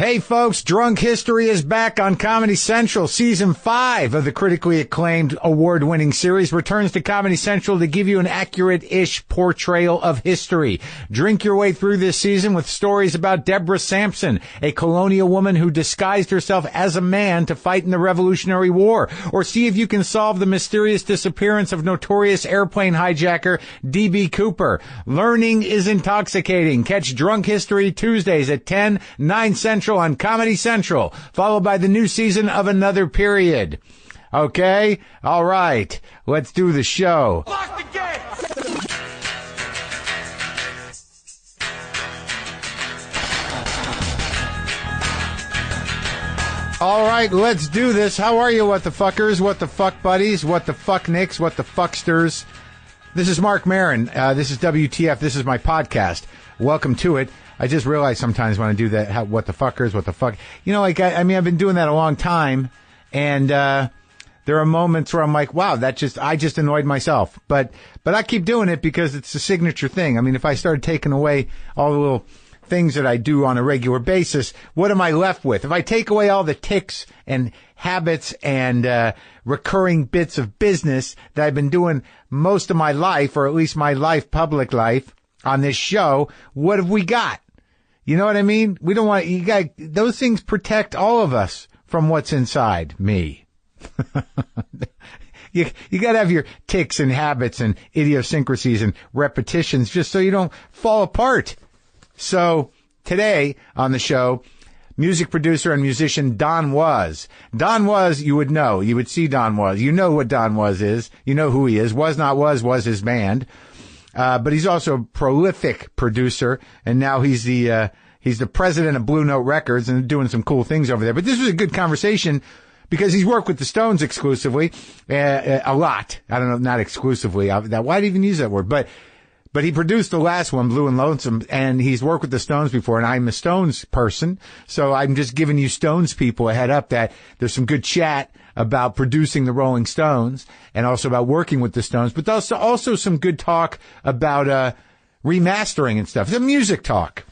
Hey folks, Drunk History is back on Comedy Central. Season 5 of the critically acclaimed award-winning series returns to Comedy Central to give you an accurate-ish portrayal of history. Drink your way through this season with stories about Deborah Sampson, a colonial woman who disguised herself as a man to fight in the Revolutionary War. Or see if you can solve the mysterious disappearance of notorious airplane hijacker D.B. Cooper. Learning is intoxicating. Catch Drunk History Tuesdays at 10, 9 Central on Comedy Central, followed by the new season of Another Period. Okay? All right. Let's do the show. Lock the gate! All right, let's do this. How are you, what the fuckers, what the fuck buddies, what the fuck nicks, what the fucksters? This is Marc Maron. This is WTF. This is my podcast. Welcome to it. I just realize sometimes when I do that, what the fuckers, what the fuck, you know, like, I mean, I've been doing that a long time, and, there are moments where I'm like, wow, I just annoyed myself. But I keep doing it because it's a signature thing. I mean, if I started taking away all the little things that I do on a regular basis, what am I left with? If I take away all the tics and habits and, recurring bits of business that I've been doing most of my life, or at least my public life on this show, what have we got? You know what I mean? We don't want, those things protect all of us from what's inside me. You gotta have your tics and habits and idiosyncrasies and repetitions just so you don't fall apart. So today on the show, music producer and musician Don Was. Don Was, you would know. You would see Don Was. You know what Don Was is. You know who he is. Was Not Was his band. But he's also a prolific producer, and now he's the president of Blue Note Records and doing some cool things over there. But this was a good conversation because he's worked with the Stones exclusively, a lot. I don't know, not exclusively. Why did I even use that word? But he produced the last one, Blue and Lonesome, and he's worked with the Stones before, and I'm a Stones person, so I'm just giving you Stones people a head up that there's some good chat about producing the Rolling Stones and also about working with the Stones, but also some good talk about remastering and stuff, the music talk.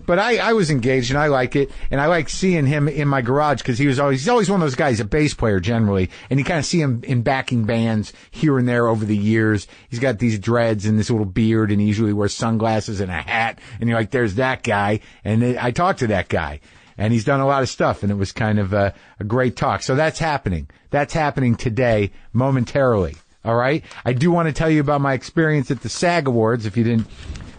But I was engaged, and I like it, and I like seeing him in my garage because he's always one of those guys, a bass player generally, and you kind of see him in backing bands here and there over the years. He's got these dreads and this little beard, and he usually wears sunglasses and a hat, and you're like, there's that guy, and I talked to that guy, and he's done a lot of stuff, and it was kind of a great talk. So that's happening. That's happening today, momentarily. All right? I do want to tell you about my experience at the SAG Awards, if you didn't.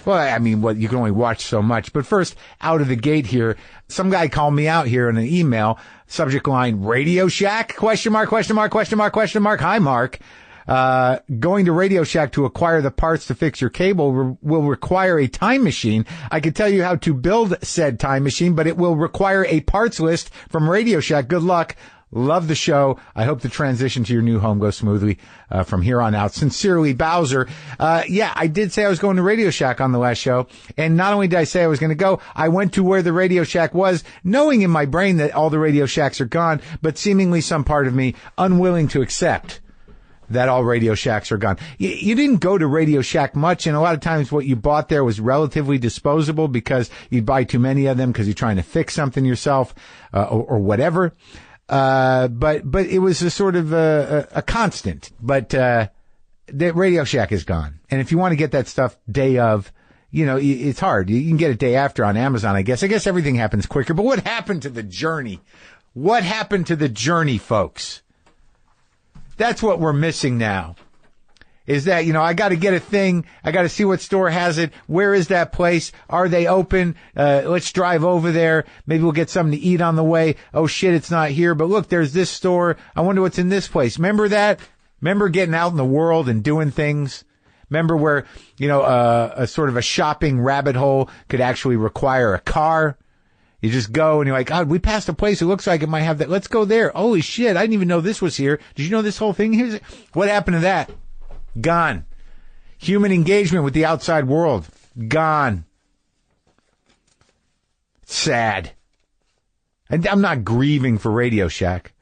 Well, I mean, you can only watch so much. But first, out of the gate here, some guy called me out here in an email, subject line, Radio Shack, question mark. Hi, Mark. Going to Radio Shack to acquire the parts to fix your cable will require a time machine. I could tell you how to build said time machine, but it will require a parts list from Radio Shack. Good luck. Love the show. I hope the transition to your new home goes smoothly from here on out. Sincerely, Bowser. Yeah, I did say I was going to Radio Shack on the last show. And not only did I say I was going to go, I went to where the Radio Shack was, knowing in my brain that all the Radio Shacks are gone, but seemingly some part of me unwilling to accept that all Radio Shacks are gone. You didn't go to Radio Shack much, and a lot of times what you bought there was relatively disposable because you'd buy too many of them because you're trying to fix something yourself, or whatever. But it was a sort of a constant. But the Radio Shack is gone. And if you want to get that stuff day of, you know, it's hard. You can get it day after on Amazon, I guess. I guess everything happens quicker. But what happened to the journey? What happened to the journey, folks? That's what we're missing now. Is that, you know, I got to get a thing. I got to see what store has it. Where is that place? Are they open? Let's drive over there. Maybe we'll get something to eat on the way. Oh shit, it's not here. But look, there's this store. I wonder what's in this place. Remember that? Remember getting out in the world and doing things? Remember where, you know, a sort of a shopping rabbit hole could actually require a car? You just go and you're like, God, we passed a place. It looks like it might have that. Let's go there. Holy shit. I didn't even know this was here. Did you know this whole thing here? What happened to that? Gone. Human engagement with the outside world. Gone. Sad. And I'm not grieving for Radio Shack.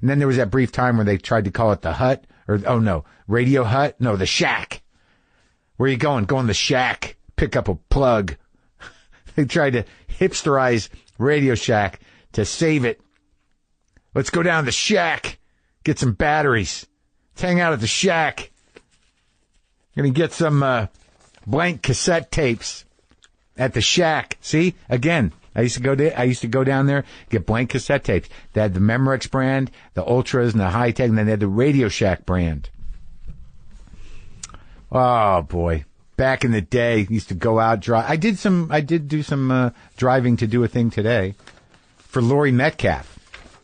And then there was that brief time where they tried to call it the Hut. Or, oh no, Radio Hut? No, the Shack. Where are you going? Go in the Shack. Pick up a plug. They tried to hipsterize Radio Shack to save it. Let's go down to the shack, get some batteries. Let's hang out at the shack. Gonna get some blank cassette tapes at the shack. See, again, I used to go down there, get blank cassette tapes. They had the Memorex brand, the Ultras, and the High Tech, and then they had the Radio Shack brand. Oh boy, back in the day, used to go out drive. I did do some driving to do a thing today for Laurie Metcalf.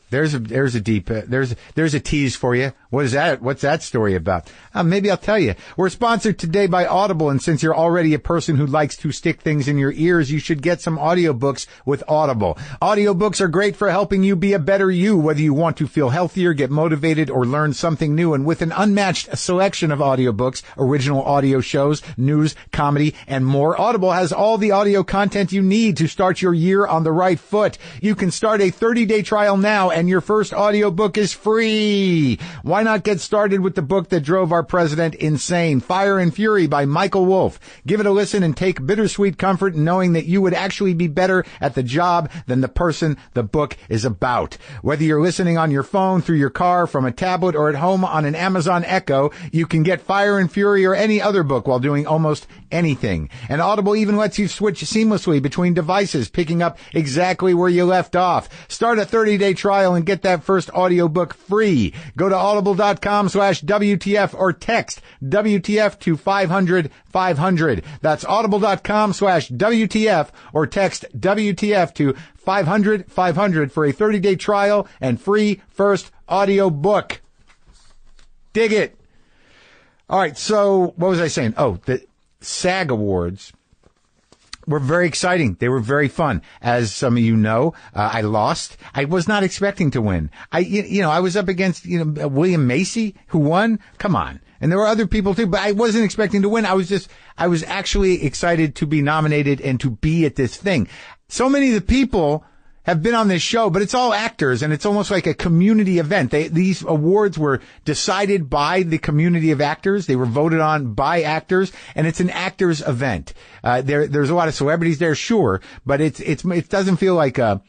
There's a tease for you. What is that? What's that story about? Maybe I'll tell you. We're sponsored today by Audible, and since you're already a person who likes to stick things in your ears, you should get some audiobooks with Audible. Audiobooks are great for helping you be a better you, whether you want to feel healthier, get motivated, or learn something new. And with an unmatched selection of audiobooks, original audio shows, news, comedy, and more, Audible has all the audio content you need to start your year on the right foot. You can start a 30-day trial now, and your first audiobook is free. Why not get started with the book that drove our president insane, Fire and Fury by Michael Wolff? Give it a listen and take bittersweet comfort in knowing that you would actually be better at the job than the person the book is about. Whether you're listening on your phone, through your car, from a tablet, or at home on an Amazon Echo, you can get Fire and Fury or any other book while doing almost anything. And Audible even lets you switch seamlessly between devices, picking up exactly where you left off. Start a 30-day trial and get that first audiobook free. Go to audible.com/WTF or text WTF to 500-500. That's audible.com/WTF or text WTF to 500-500 for a 30-day trial and free first audiobook. Dig it. All right, so what was I saying? Oh, the SAG Awards were very exciting. They were very fun. As some of you know, I lost. I was not expecting to win. I was up against, William Macy, who won. Come on. And there were other people too, but I wasn't expecting to win. I was actually excited to be nominated and to be at this thing. So many of the people have been on this show, but it's all actors, and it's almost like a community event. These awards were decided by the community of actors. They were voted on by actors, and it's an actors event. There's a lot of celebrities there, sure, but it doesn't feel like a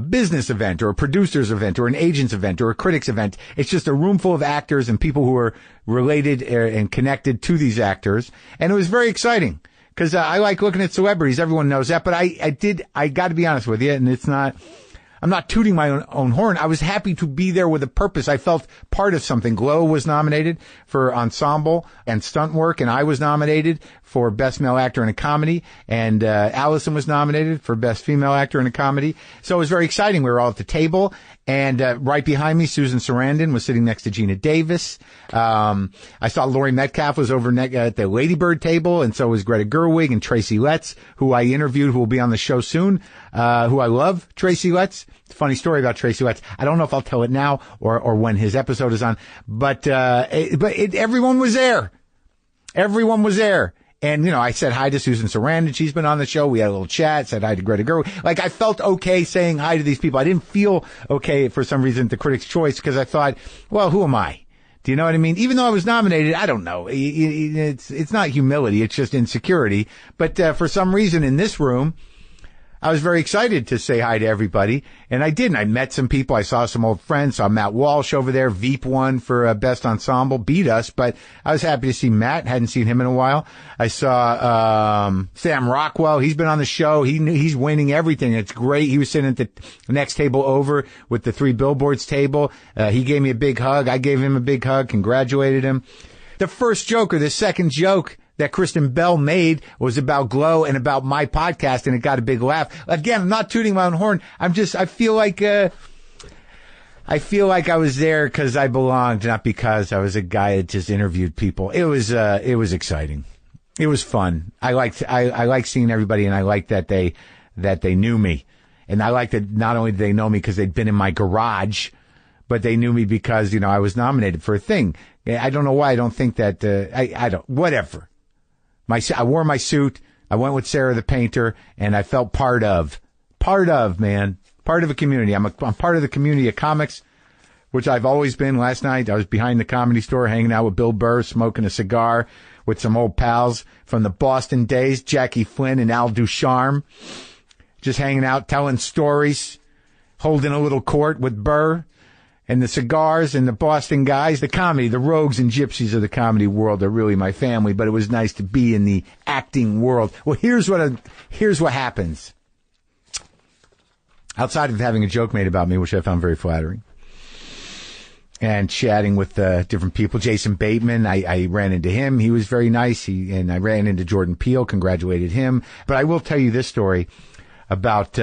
business event or a producer's event or an agent's event or a critic's event. It's just a room full of actors and people who are related and connected to these actors, and it was very exciting. Because I like looking at celebrities. Everyone knows that. But I got to be honest with you, and I'm not tooting my own horn. I was happy to be there with a purpose. I felt part of something. Glow was nominated for ensemble and stunt work, and I was nominated for Best Male Actor in a Comedy, and Allison was nominated for Best Female Actor in a Comedy. So it was very exciting. We were all at the table, and right behind me, Susan Sarandon was sitting next to Gina Davis. I saw Laurie Metcalf was over at the Lady Bird table, and so was Greta Gerwig and Tracy Letts, who I interviewed, who will be on the show soon, who I love, Tracy Letts. It's a funny story about Tracy Letts. I don't know if I'll tell it now or when his episode is on, but everyone was there. Everyone was there. And, I said hi to Susan Sarandon. She's been on the show. We had a little chat, said hi to Greta Gerwig. Like, I felt okay saying hi to these people. I didn't feel okay for some reason at the Critics' Choice because I thought, well, who am I? Do you know what I mean? Even though I was nominated, I don't know. It's not humility. It's just insecurity. But for some reason in this room, I was very excited to say hi to everybody, and I did. And I met some people. I saw some old friends. Saw Matt Walsh over there. Veep won for Best Ensemble, beat us, but I was happy to see Matt. Hadn't seen him in a while. I saw Sam Rockwell. He's been on the show. He's winning everything. It's great. He was sitting at the next table over with the 3 Billboards table. He gave me a big hug. I gave him a big hug. Congratulated him. The first joke or the second joke that Kristen Bell made was about Glow and about my podcast, and it got a big laugh. Again, I'm not tooting my own horn. I feel like I was there because I belonged, not because I was a guy that just interviewed people. It was exciting. It was fun. I liked seeing everybody, and I liked that they knew me. And I liked that not only did they know me because they'd been in my garage, but they knew me because, I was nominated for a thing. I don't know why. I don't think that, whatever. I wore my suit. I went with Sarah the painter, and I felt part of a community. I'm part of the community of comics, which I've always been. Last night, I was behind the Comedy Store hanging out with Bill Burr, smoking a cigar with some old pals from the Boston days, Jackie Flynn and Al Ducharme. just hanging out, telling stories, holding a little court with Burr and the cigars and the Boston guys, the comedy, the rogues and gypsies of the comedy world are really my family, but it was nice to be in the acting world. Well, here's what happens. Outside of having a joke made about me, which I found very flattering, and chatting with different people, Jason Bateman, I ran into him. He was very nice. And I ran into Jordan Peele, congratulated him. But I will tell you this story about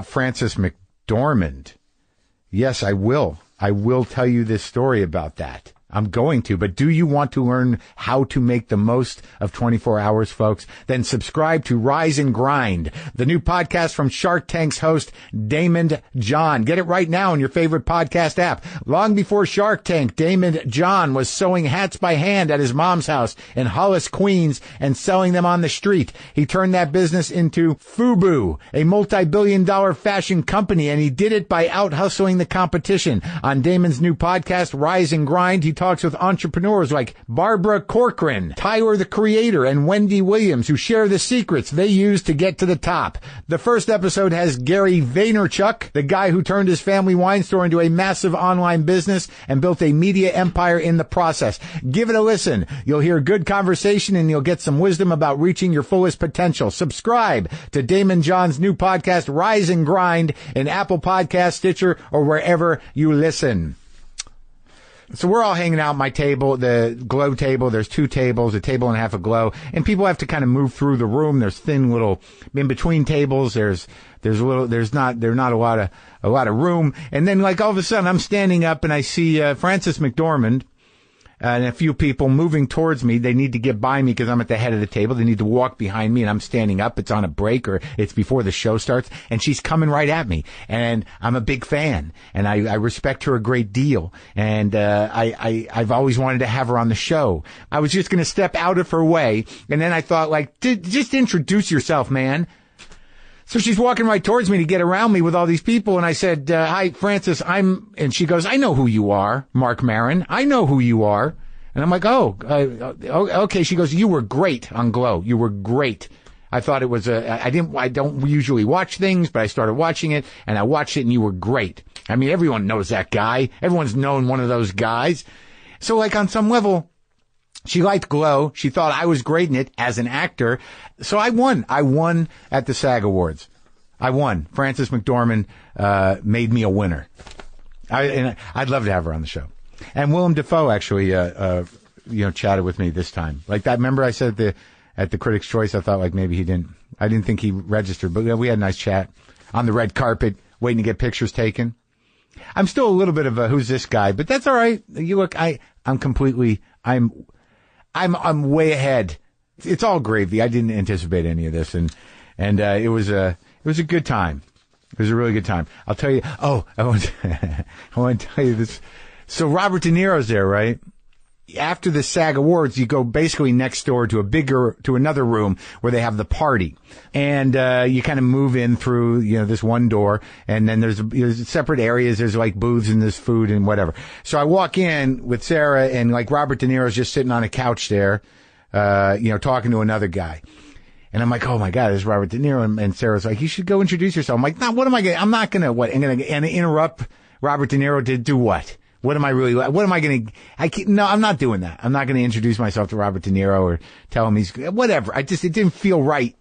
Frances McDormand. Yes, I will. I will tell you this story about that. I'm going to, but do you want to learn how to make the most of 24 hours, folks? Then subscribe to Rise and Grind, the new podcast from Shark Tank's host, Damon John. Get it right now in your favorite podcast app. Long before Shark Tank, Damon John was sewing hats by hand at his mom's house in Hollis, Queens, and selling them on the street. He turned that business into FUBU, a multi-billion-dollar fashion company, and he did it by out-hustling the competition. On Damon's new podcast, Rise and Grind, he talks with entrepreneurs like Barbara Corcoran, Tyler the Creator, and Wendy Williams, who share the secrets they use to get to the top. The first episode has Gary Vaynerchuk, the guy who turned his family wine store into a massive online business and built a media empire in the process. Give it a listen. You'll hear good conversation and you'll get some wisdom about reaching your fullest potential. Subscribe to Damon John's new podcast, Rise and Grind, in Apple Podcast, Stitcher, or wherever you listen. So we're all hanging out at my table, the Glow table. There's two tables, a table and a half of Glow, and people have to kind of move through the room. There's thin little in between tables. There's not a lot of room. And then like all of a sudden I'm standing up and I see Frances McDormand and a few people moving towards me. They need to get by me because I'm at the head of the table. They need to walk behind me and I'm standing up. It's on a break or it's before the show starts, and she's coming right at me. And I'm a big fan and I respect her a great deal. And I've always wanted to have her on the show. I was just going to step out of her way. And then I thought, like, just introduce yourself, man. So she's walking right towards me to get around me with all these people. And I said, hi, Frances, and she goes, I know who you are, Marc Maron. I know who you are. And I'm like, okay. She goes, you were great on Glow. You were great. I thought it was I don't usually watch things, but I started watching it and I watched it and you were great. I mean, everyone knows that guy. Everyone's known one of those guys. So like on some level, she liked Glow. She thought I was great in it as an actor. So I won. I won at the SAG Awards. I won. Frances McDormand made me a winner. I'd love to have her on the show. And Willem Dafoe actually, chatted with me this time. Like that. Remember I said at the Critics' Choice, I thought like maybe I didn't think he registered, but we had a nice chat on the red carpet, waiting to get pictures taken. I'm still a little bit of a who's this guy, but that's all right. You look, I'm way ahead. It's all gravy. I didn't anticipate any of this, and it was a good time. It was a really good time. I'll tell you. Oh, I want to tell you this. So Robert De Niro's there, right? After the SAG Awards, you go basically next door to another room where they have the party, and you kind of move in through this one door, and then there's separate areas. There's like booths and there's food and whatever. So I walk in with Sarah, and like Robert De Niro's just sitting on a couch there, talking to another guy. And I'm like, oh my God, this is Robert De Niro. And Sarah's like, you should go introduce yourself. I'm like, no, I'm not going to interrupt Robert De Niro to do what? What am I going to, no, I'm not doing that. I'm not going to introduce myself to Robert De Niro or tell him whatever. It didn't feel right.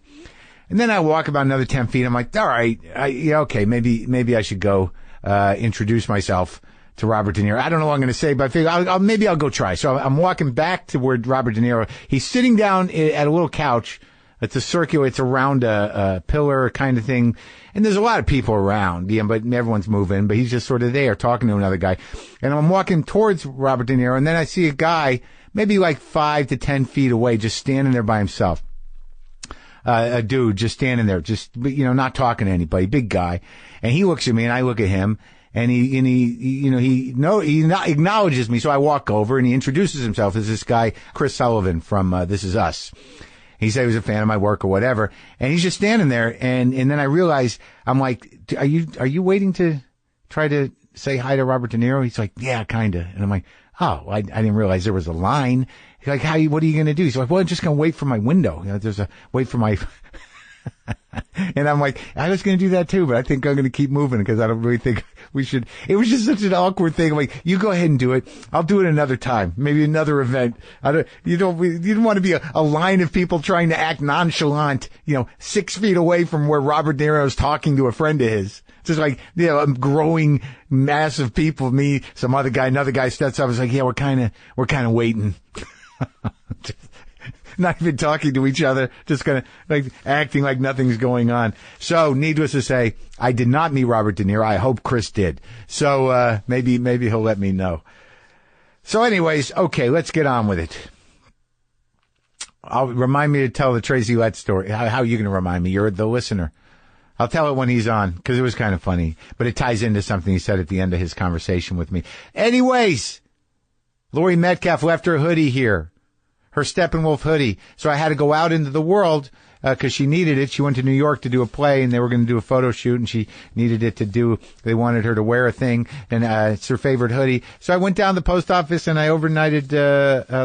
And then I walk about another 10 feet. I'm like, all right, okay, maybe I should go, introduce myself to Robert De Niro. I don't know what I'm going to say, but I figure maybe I'll go try. So I'm walking back to where Robert De Niro, he's sitting down at a little couch. It's it's around a pillar kind of thing. And there's a lot of people around, but everyone's moving, but he's just sort of there talking to another guy. And I'm walking towards Robert De Niro, and then I see a guy, maybe like 5 to 10 feet away, just standing there by himself. A dude just standing there, just, not talking to anybody, big guy. And he looks at me and I look at him. And he acknowledges me. So I walk over and he introduces himself as this guy, Chris Sullivan from, This Is Us. He said he was a fan of my work or whatever. And he's just standing there. And then I realize, I'm like, are you waiting to try to say hi to Robert De Niro? He's like, yeah, kinda. And I'm like, oh, I didn't realize there was a line. He's like, what are you going to do? He's like, well, I'm just going to wait for my window. Wait for my, And I'm like, I was going to do that too, but I think I'm going to keep moving because I don't really think we should. It was just such an awkward thing. I'm like, you go ahead and do it. I'll do it another time, maybe another event. You don't want to be a line of people trying to act nonchalant, 6 feet away from where Robert De Niro is talking to a friend of his. It's just like, a growing mass of people, me, some other guy, another guy steps up. I was like, yeah, we're kind of waiting. Not even talking to each other, just kind of like acting like nothing's going on. So, needless to say, I did not meet Robert De Niro. I hope Chris did. So, maybe he'll let me know. So anyways, okay, let's get on with it. Remind me to tell the Tracy Letts story. How are you going to remind me? You're the listener. I'll tell it when he's on, because it was kind of funny. But it ties into something he said at the end of his conversation with me. Anyways, Laurie Metcalf left her hoodie here. Her Steppenwolf hoodie. So I had to go out into the world, cause she needed it. She went to New York to do a play and they were going to do a photo shoot and she needed it they wanted her to wear a thing and, it's her favorite hoodie. So I went down to the post office and I overnighted,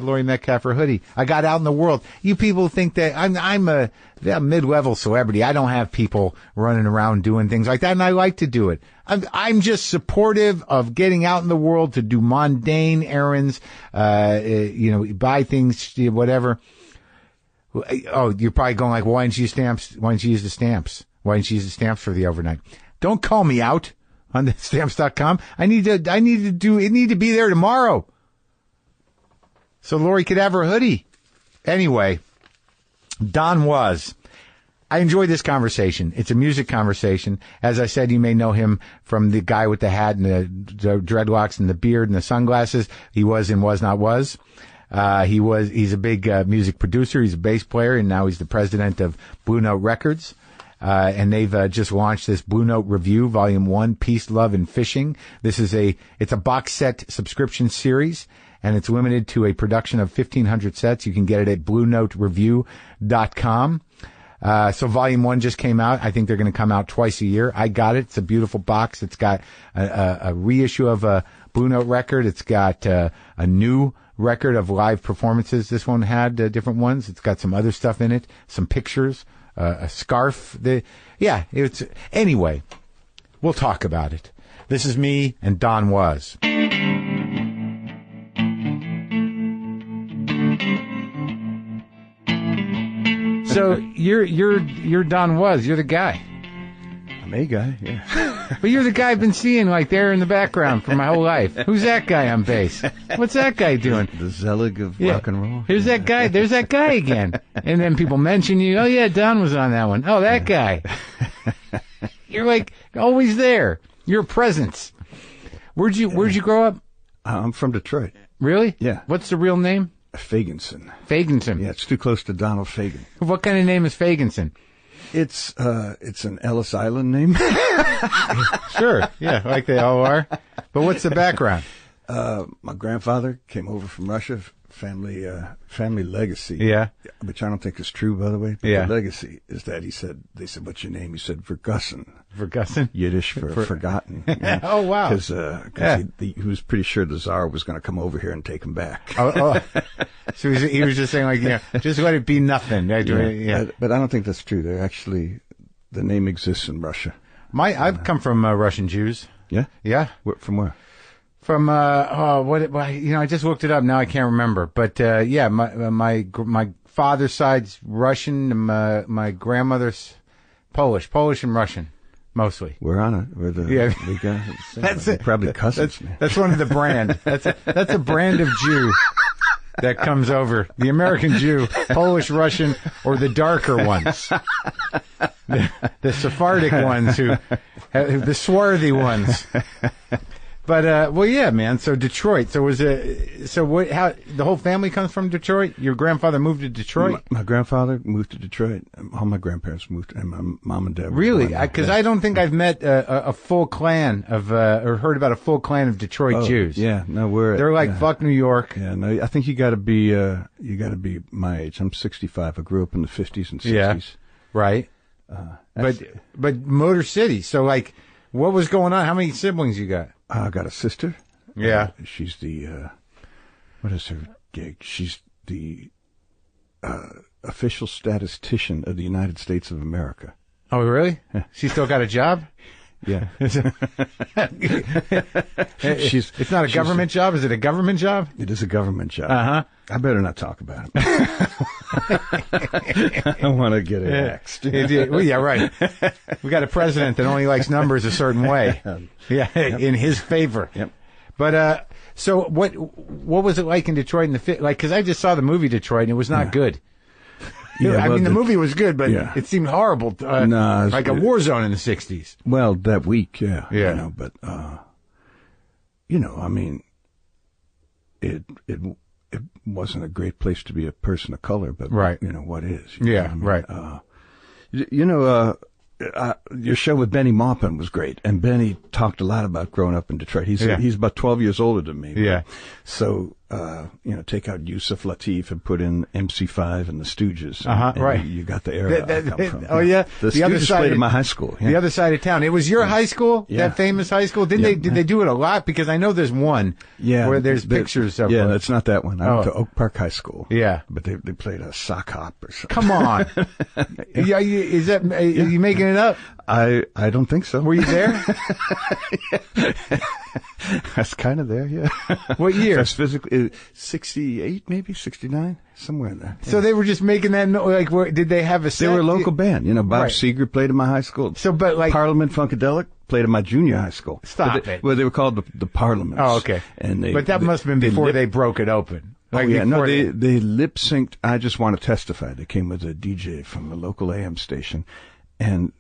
Laurie Metcalf her hoodie. I got out in the world. You people think that I'm a mid-level celebrity. I don't have people running around doing things like that and I like to do it. I'm just supportive of getting out in the world to do mundane errands, buy things, whatever. Oh, you're probably going like, why didn't you use the stamps? Why didn't you use the stamps for the overnight? Don't call me out on the stamps.com. I need to be there tomorrow. So Lori could have her hoodie. Anyway, Don Was. I enjoyed this conversation. It's a music conversation. As I said, you may know him from the guy with the hat and the dreadlocks and the beard and the sunglasses. He was in Was Not Was. He's a big music producer. He's a bass player, and now he's the president of Blue Note Records. And they've just launched this Blue Note Review, Volume 1, Peace, Love, and Fishing. It's a box set subscription series, and it's limited to a production of 1,500 sets. You can get it at BlueNoteReview.com. So Volume 1 just came out. I think they're going to come out twice a year. I got it. It's a beautiful box. It's got a reissue of a Blue Note record. It's got a new record of live performances. This one had different ones. It's got some other stuff in it, some pictures, a scarf. Anyway, we'll talk about it. This is me and Don Was. So you're Don Was. You're the guy. I'm a guy, yeah. But you're the guy I've been seeing like there in the background for my whole life. Who's that guy on bass? What's that guy doing? The Zelig of rock and roll. Here's that guy. There's that guy again. And then people mention you. Oh yeah, Don was on that one. Oh, that guy. You're like always there. You're a presence. Where'd you grow up? I'm from Detroit. Really? Yeah. What's the real name? Fagenson. Fagenson. Yeah, it's too close to Donald Fagen. What kind of name is Fagenson? It's an Ellis Island name. Sure, yeah, like they all are. But what's the background? My grandfather came over from Russia, family legacy. Yeah. Which I don't think is true, by the way. But yeah. The legacy is that they said, what's your name? He said, Vergussen. Vergussen? Yiddish for forgotten. Oh, wow. Because he was pretty sure the Tsar was going to come over here and take him back. Oh. So he was just saying, like, just let it be nothing. Yeah. But I don't think that's true. The name exists in Russia. I've come from Russian Jews. Yeah? Yeah. From where? From, I just looked it up. Now I can't remember. But, my father's side's Russian and my grandmother's Polish and Russian. Mostly. We're on it. We got that's it. Probably cousins. That's one of the brand. That's a brand of Jew that comes over. The American Jew, Polish, Russian, or the darker ones. The Sephardic ones the swarthy ones. But, yeah, man. So Detroit. So how the whole family comes from Detroit? Your grandfather moved to Detroit? My grandfather moved to Detroit. All my grandparents moved, and my mom and dad. Really? Because I don't think I've met a full clan of, or heard about a full clan of Detroit Jews. Yeah, no, they're like, fuck New York. Yeah, no, I think you gotta be my age. I'm 65. I grew up in the 50s and 60s. Yeah, right. But Motor City. So like, what was going on? How many siblings you got? I got a sister. Yeah. She's the, what is her gig? She's the, official statistician of the United States of America. Oh, really? She still got a job? Yeah. It's not a government job? Is it a government job? It is a government job. Uh-huh. I better not talk about it. I want to get it axed. Well, yeah, right. We got a president that only likes numbers a certain way. Yeah, yep. In his favor. Yep. But so what was it like in Detroit in the because I just saw the movie Detroit and it was not good. Yeah, I mean, the movie was good, but it seemed horrible. Like a war zone in the 60s. Well, that week, yeah. Yeah. But, I mean, it wasn't a great place to be a person of color, but, right. What is? Yeah, right. Your show with Benny Maupin was great, and Benny talked a lot about growing up in Detroit. He's about 12 years older than me. Yeah. So, take out Yusuf Lateef and put in MC5 and the Stooges. And right. You got the era I come from. Oh, yeah? The Stooges played at my high school. Yeah. The other side of town. It was your high school? Yeah. That famous high school? Did they do it a lot? Because I know there's one where there's pictures of Yeah, that's not that one. I went to Oak Park High School. Yeah. But they played a sock hop or something. Come on. Are you making it up? I don't think so. Were you there? I was kind of there, yeah. What year? I was physically 68, maybe 69, somewhere in there. So they were just making that did they have a set? They were a local band. Bob Seger played at my high school. So, but Parliament Funkadelic played at my junior high school. Stop it. Well, they were called the Parliaments. Oh, okay. But that must have been before they broke it open. They lip synced. I Just Want to Testify. They came with a DJ from a local AM station, and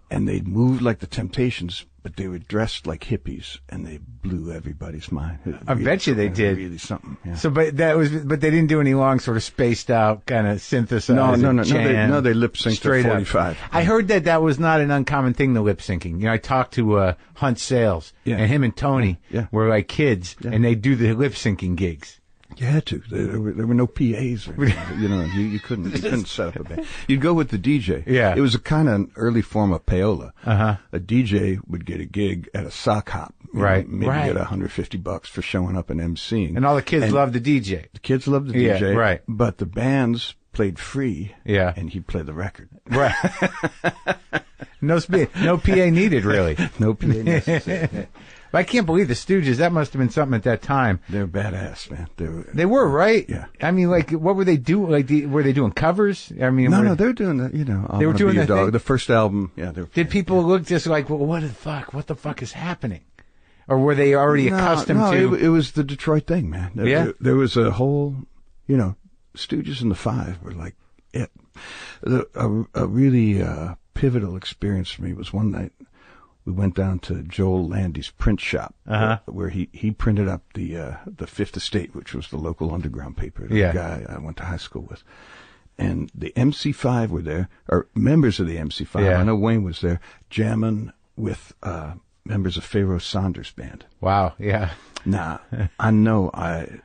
they moved like the Temptations, but they were dressed like hippies, and they blew everybody's mind. I bet you they did. Really something. Yeah. So, but they didn't do any long, sort of spaced out kind of synthesized. No, they lip synced at 45. I heard that was not an uncommon thing, the lip syncing. I talked to Hunt Sales, and him and Tony were like kids, and they do the lip syncing gigs. You had to. There were no PAs. You couldn't set up a band. You'd go with the DJ. Yeah. It was a kind of early form of payola. Uh-huh. A DJ would get a gig at a sock hop. Maybe get $150 for showing up and emceeing. And all the kids loved the DJ. The kids loved the DJ. Yeah, right. But the bands played free. Yeah. And he'd play the record. Right. No PA needed, really. No PA necessary. I can't believe the Stooges. That must have been something at that time. They were badass, man. They were, right? Yeah. I mean, what were they doing? Were they doing covers? I mean, no, they were doing that. They were doing that thing? The first album. Yeah. Did people look just like, well, what the fuck? What the fuck is happening? Or were they already accustomed to? It was the Detroit thing, man. There was a whole, Stooges and the Five were like it. A really pivotal experience for me was one night. We went down to Joel Landy's print shop, where he printed up the Fifth Estate, which was the local underground paper, the guy I went to high school with. And the MC5 were there, or members of the MC5. Yeah. I know Wayne was there, jamming with members of Pharaoh Saunders' band. Wow, yeah. Now, I know I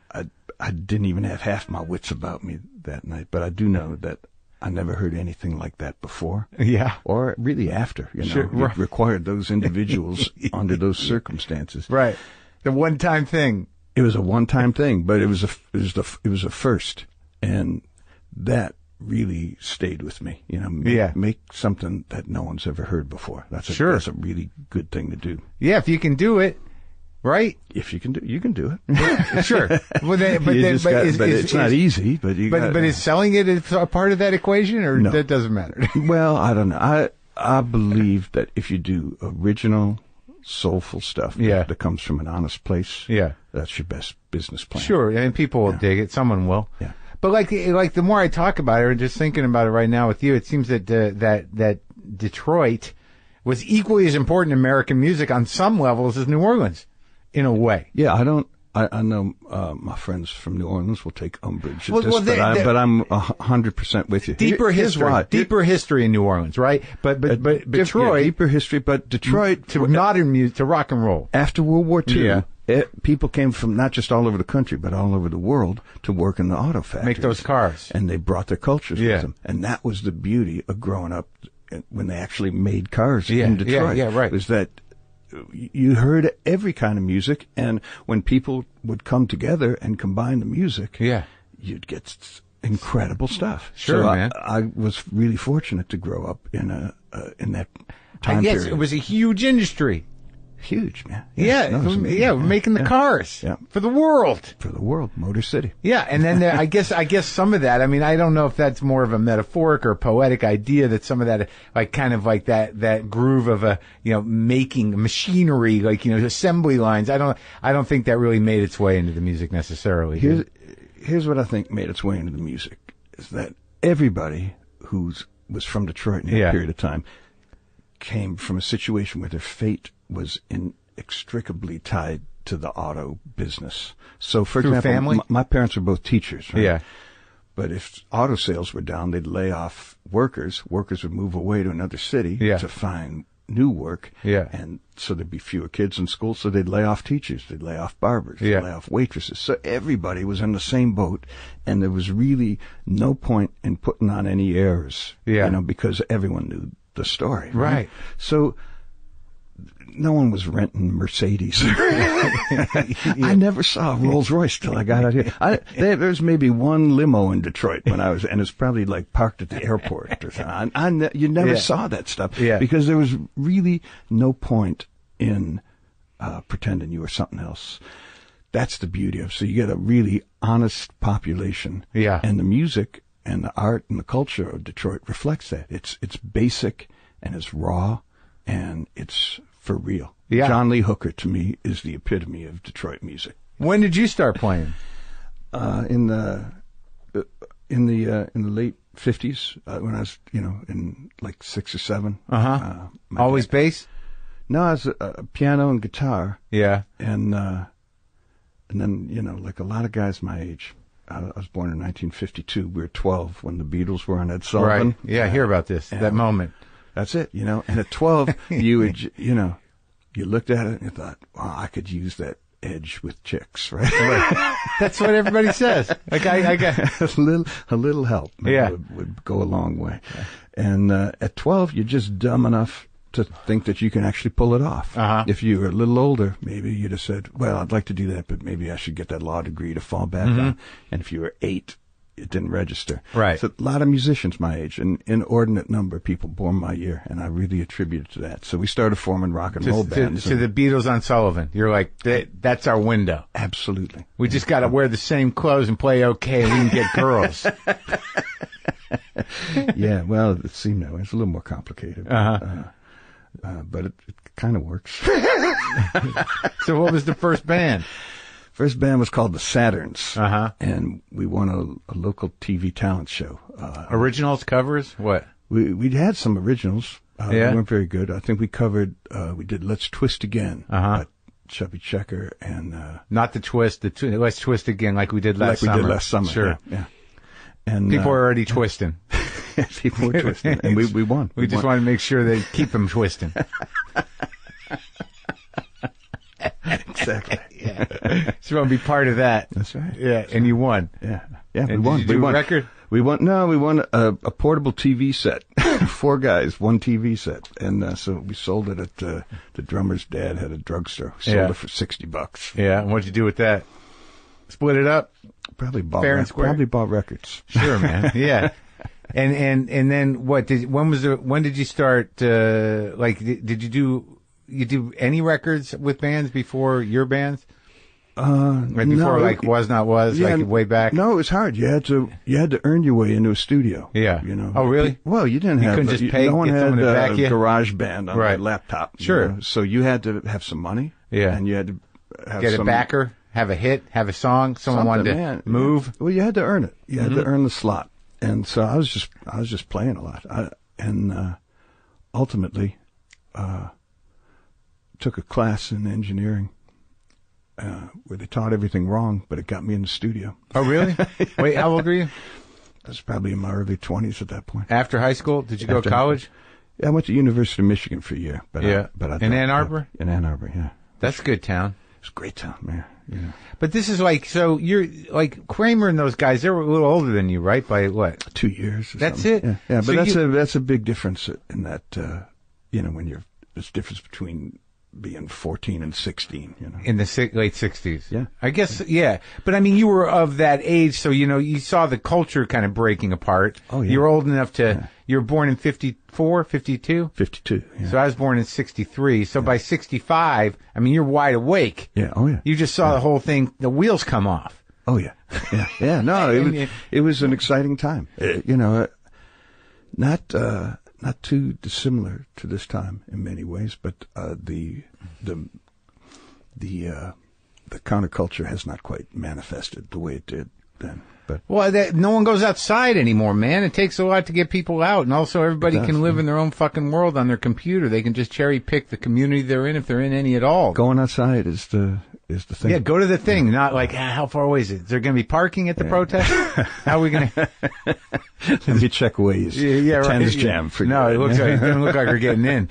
didn't even have half my wits about me that night, but I do know that I never heard anything like that before. Yeah. Or really after, Sure, It required those individuals under those circumstances. Right. The one-time thing. It was a one-time thing, but it was a first. And that really stayed with me. Make something that no one's ever heard before. That's a really good thing to do. Yeah, if you can do it. Right? If you can do it. Sure. Well, it's not easy, but is selling it a part of that equation, or no. That doesn't matter? Well, I don't know. I believe that if you do original, soulful stuff that comes from an honest place, that's your best business plan. Sure, and people will dig it. Someone will. Yeah. But like the more I talk about it, or just thinking about it right now with you, it seems that that Detroit was equally as important in American music on some levels as New Orleans. In a way. Yeah, I know my friends from New Orleans will take umbrage at this, but I'm 100% with you. Deeper history in New Orleans, right? But Detroit, deeper history. But Detroit to modern music, to rock and roll. After World War II, people came from not just all over the country, but all over the world to work in the auto factories, make those cars, and they brought their cultures with them, and that was the beauty of growing up when they actually made cars in Detroit. Yeah, right. Was that you heard every kind of music, and when people would come together and combine the music, you'd get incredible stuff. Sure, so man. I was really fortunate to grow up in that time Yes, period. it was a huge industry. Huge, man. We're making the cars for the world. For the world, Motor City. Yeah, and then I guess some of that, I mean, I don't know if that's more of a metaphoric or poetic idea, that some of that, like, kind of like that groove of making machinery, like, assembly lines. I don't think that really made its way into the music necessarily. Here's what I think made its way into the music, is that everybody who was from Detroit in that period of time came from a situation where their fate was inextricably tied to the auto business. So, for example, family? My parents were both teachers, right? Yeah. But if auto sales were down, they'd lay off workers. Workers would move away to another city to find new work. Yeah. And so there'd be fewer kids in school, so they'd lay off teachers, they'd lay off barbers, they'd lay off waitresses. So everybody was in the same boat, and there was really no point in putting on any airs, because everyone knew the story. Right. So no one was renting Mercedes. I never saw a Rolls Royce till I got out here. There's maybe one limo in Detroit when I was, and it's probably like parked at the airport or something. You never saw that stuff because there was really no point in pretending you were something else. That's the beauty of it. So you get a really honest population. Yeah. And the music and the art and the culture of Detroit reflects that. It's basic and it's raw and it's for real. Yeah. John Lee Hooker, to me, is the epitome of Detroit music. When did you start playing? In the late 50s, when I was, in like 6 or 7. Always bass? No, I was piano and guitar. Yeah. And then, like a lot of guys my age, I was born in 1952. We were 12 when the Beatles were on Ed Sullivan. Right. Yeah, I hear about this, that moment. That's it, And at 12, you would, you looked at it and you thought, wow, I could use that edge with chicks, right? That's what everybody says. Like I got a little help would go a long way. Yeah. And at 12, you're just dumb enough to think that you can actually pull it off. If you were a little older, maybe you'd have said, well, I'd like to do that, but maybe I should get that law degree to fall back on. And if you were 8, it didn't register. Right. So a lot of musicians my age, an inordinate number of people born my year, and I really attribute it to that. So we started forming rock and roll bands. To the Beatles on Sullivan. You're like, that's our window. Absolutely. We just got to wear the same clothes and play okay, and we can get girls. Yeah, well, it seemed that way. It's a little more complicated. But it kind of works. So what was the first band? First band was called the Saturns, and we won a local TV talent show. Originals, covers, what? We'd had some originals. They weren't very good. I think we covered. We did "Let's Twist Again" by Chubby Checker and not the twist. Let's Twist Again, like we did last summer. Like we did last summer. Sure. Yeah. And people were already twisting. People were twisting, and we won. We just wanted to make sure they keep them twisting. Exactly. Yeah. So you want to be part of that. That's right. Yeah, and you won. Yeah, and we won. Did you do a record? We won. No, we won a portable TV set. 4 guys, 1 TV set, and so we sold it at the drummer's dad had a drugstore. We sold it for $60. Yeah, and what'd you do with that? Split it up? Probably bought fair and square. Probably bought records. Sure, man. Yeah. And then what? When did you start? Did you do any records with bands before your bands? Before Was Not Was, way back. No, it was hard. You had to earn your way into a studio. Yeah. Oh, really? Well, you didn't have. Couldn't just pay. No one had a garage band on their laptop. Sure. So you had to have some money. Yeah. And you had to have get a backer, have a hit, have a song. Someone wanted to move. Well, you had to earn it. You had to earn the slot. And so I was just playing a lot. Ultimately, took a class in engineering where they taught everything wrong, but it got me in the studio. Oh, really? Wait, how old were you? I was probably in my early 20s at that point. After high school? Did you go to college? Yeah, I went to University of Michigan for a year. But I in Ann Arbor? In Ann Arbor, yeah. That's a good town. It's a great town, man. Yeah. But this is so you're like Kramer and those guys, they were a little older than you, right? By what? 2 years. That's it? Yeah, but that's a big difference in that, when there's difference between being 14 and 16, you know. In the late 60s. Yeah. I guess, yeah. But I mean, you were of that age, so, you know, you saw the culture kind of breaking apart. Oh, yeah. You were old enough to, you were born in 54, 52? 52, yeah. So I was born in 63. So by 65, I mean, you're wide awake. Yeah, oh, yeah. You just saw the whole thing, the wheels come off. Oh, yeah. Yeah, yeah. No, it was an exciting time. You know, not too dissimilar to this time in many ways, but the counterculture has not quite manifested the way it did then. But no one goes outside anymore, man. It takes a lot to get people out, and also everybody can live in their own fucking world on their computer. They can just cherry pick the community they're in if they're in any at all. Going outside is the thing. Yeah, go to the thing. Not like, how far away is it? Is there going to be parking at the protest? How are we going to? Let me check Waze. Yeah, right. 10's jam. No, it doesn't look like we're getting in.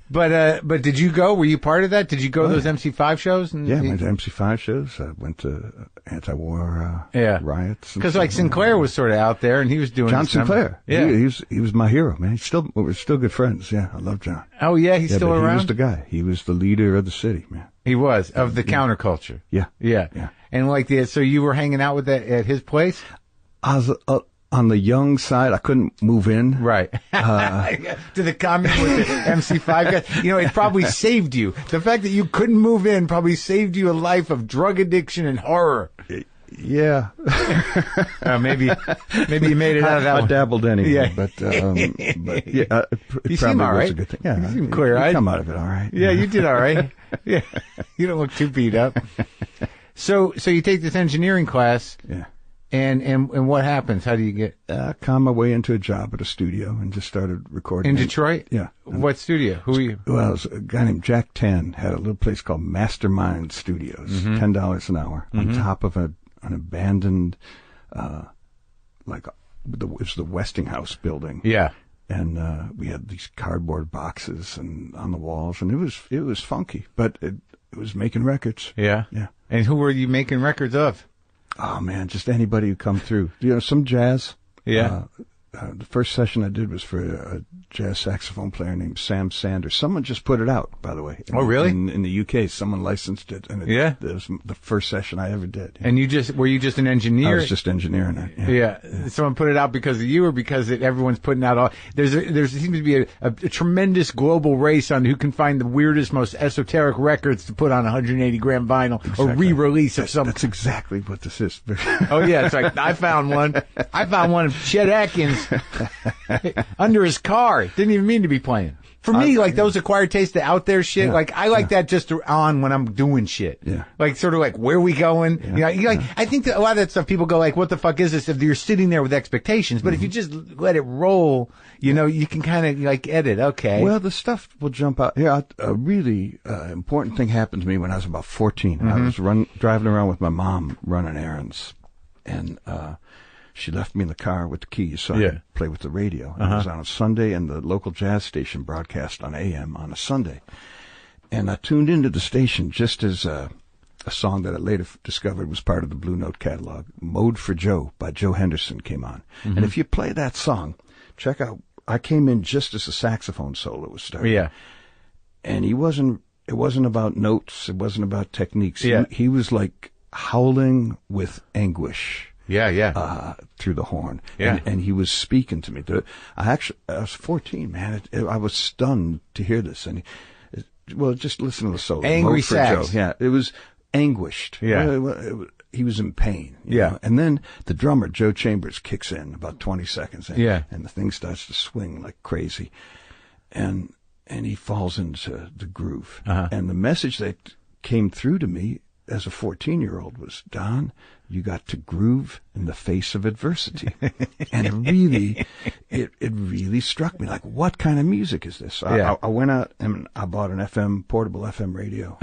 But did you go? Were you part of that? Did you go to those MC5 shows? Yeah, I went to MC5 shows. I went to anti-war riots. Because like Sinclair was sort of out there, and he was doing John Sinclair. Yeah, he was my hero, man. We're still good friends. Yeah, I love John. Oh yeah, he's still around. He was the guy. He was the leader of the city, man. He was of the counterculture. Yeah. And like so you were hanging out with that at his place? I was on the young side. I couldn't move in. Right. To the comment with the MC5 guy. You know, it probably saved you. The fact that you couldn't move in probably saved you a life of drug addiction and horror. Yeah. Maybe you made it out of that one. I dabbled anyway. Yeah. But yeah, you it seem probably all right. was a good thing. Yeah. You seem clear-eyed. You come out of it all right. Yeah, you did all right. Yeah. You don't look too beat up. So you take this engineering class. Yeah. And what happens? How do you get? I conned my way into a job at a studio and just started recording. In Detroit? Yeah. What studio? Who are you? Well, it was a guy named Jack Tan had a little place called Mastermind Studios, $10 an hour, on top of an abandoned, it was the Westinghouse building. Yeah. And we had these cardboard boxes and on the walls, and it was funky, but it was making records. Yeah. Yeah. And who were you making records of? Oh man, just anybody who come through. You know, some jazz. Yeah. The first session I did was for a jazz saxophone player named Sam Sanders. Someone just put it out, by the way. Oh, really? In the UK, someone licensed it, and it was the first session I ever did. And were you just an engineer? I was just engineering it. Yeah. Someone put it out because of you, or because everyone's putting out all? There seems to be a tremendous global race on who can find the weirdest, most esoteric records to put on 180-gram vinyl or re-release of something. That's exactly what this is. Oh yeah, it's like I found one. I found one of Chet Atkins under his car. Didn't even mean to be playing. For me, like those acquired taste, the out there shit, like I like that just on when I'm doing shit. Yeah. Like sort of like where we going? Yeah. I think that a lot of that stuff people go like, what the fuck is this? If you're sitting there with expectations, but if you just let it roll, you know, you can kind of like edit. Okay. Well, the stuff will jump out. Yeah, a really important thing happened to me when I was about 14. I was driving around with my mom running errands, and she left me in the car with the keys so I could play with the radio. It was on a Sunday, and the local jazz station broadcast on AM on a Sunday. And I tuned into the station just as a song that I later discovered was part of the Blue Note catalog, Mode for Joe by Joe Henderson, came on. And if you play that song, check out, I came in just as the saxophone solo was starting. Yeah. And it wasn't about notes, it wasn't about techniques. Yeah. He was like howling with anguish. Yeah. Through the horn. Yeah. And he was speaking to me. I was 14, man. I was stunned to hear this. And just listen to the solo. Angry sax. Joe. Yeah. It was anguished. Yeah. He was in pain. You know? And then the drummer, Joe Chambers, kicks in about 20 seconds in. Yeah. And the thing starts to swing like crazy. And he falls into the groove. And the message that came through to me as a 14-year-old was, Don, you got to groove in the face of adversity. And it really struck me. Like, what kind of music is this? I went out and I bought an portable FM radio.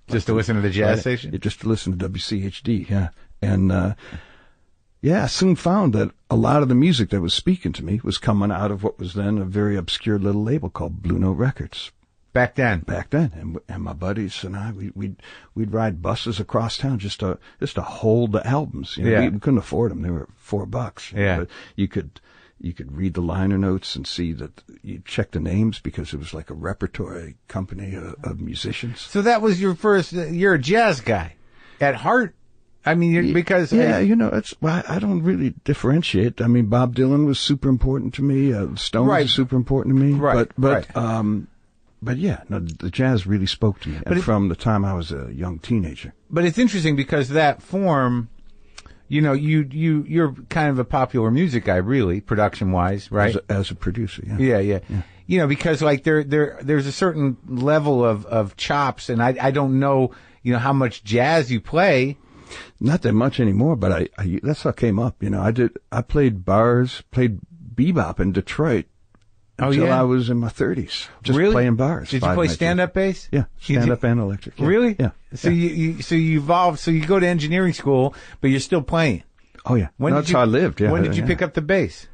Just to listen to the jazz station? Just to listen to WCHD, yeah. And, I soon found that a lot of the music that was speaking to me was coming out of what was then a very obscure little label called Blue Note Records. Back then, and my buddies and I, we'd ride buses across town just to hold the albums. You know, we couldn't afford them; they were $4. Yeah, but you could You could read the liner notes and see that you check the names because it was like a repertory company of musicians. So that was your first. You're a jazz guy at heart. I mean, because I don't really differentiate. I mean, Bob Dylan was super important to me. Stones was super important to me. Right. But yeah, no, the jazz really spoke to me, from the time I was a young teenager. But it's interesting because that form. You're kind of a popular music guy, really, production-wise, right? As a producer, yeah. Yeah. Because like there's a certain level of chops, and I don't know, how much jazz you play. Not that much anymore, but I that's how it came up. I played bars, played bebop in Detroit until I was in my 30s. Just really? Playing bars. Did you play stand-up bass? Yeah, stand-up and electric. Yeah. Really? Yeah. So you evolved. So you go to engineering school, but you're still playing. Oh yeah, that's how I lived. Yeah. When did you pick up the bass?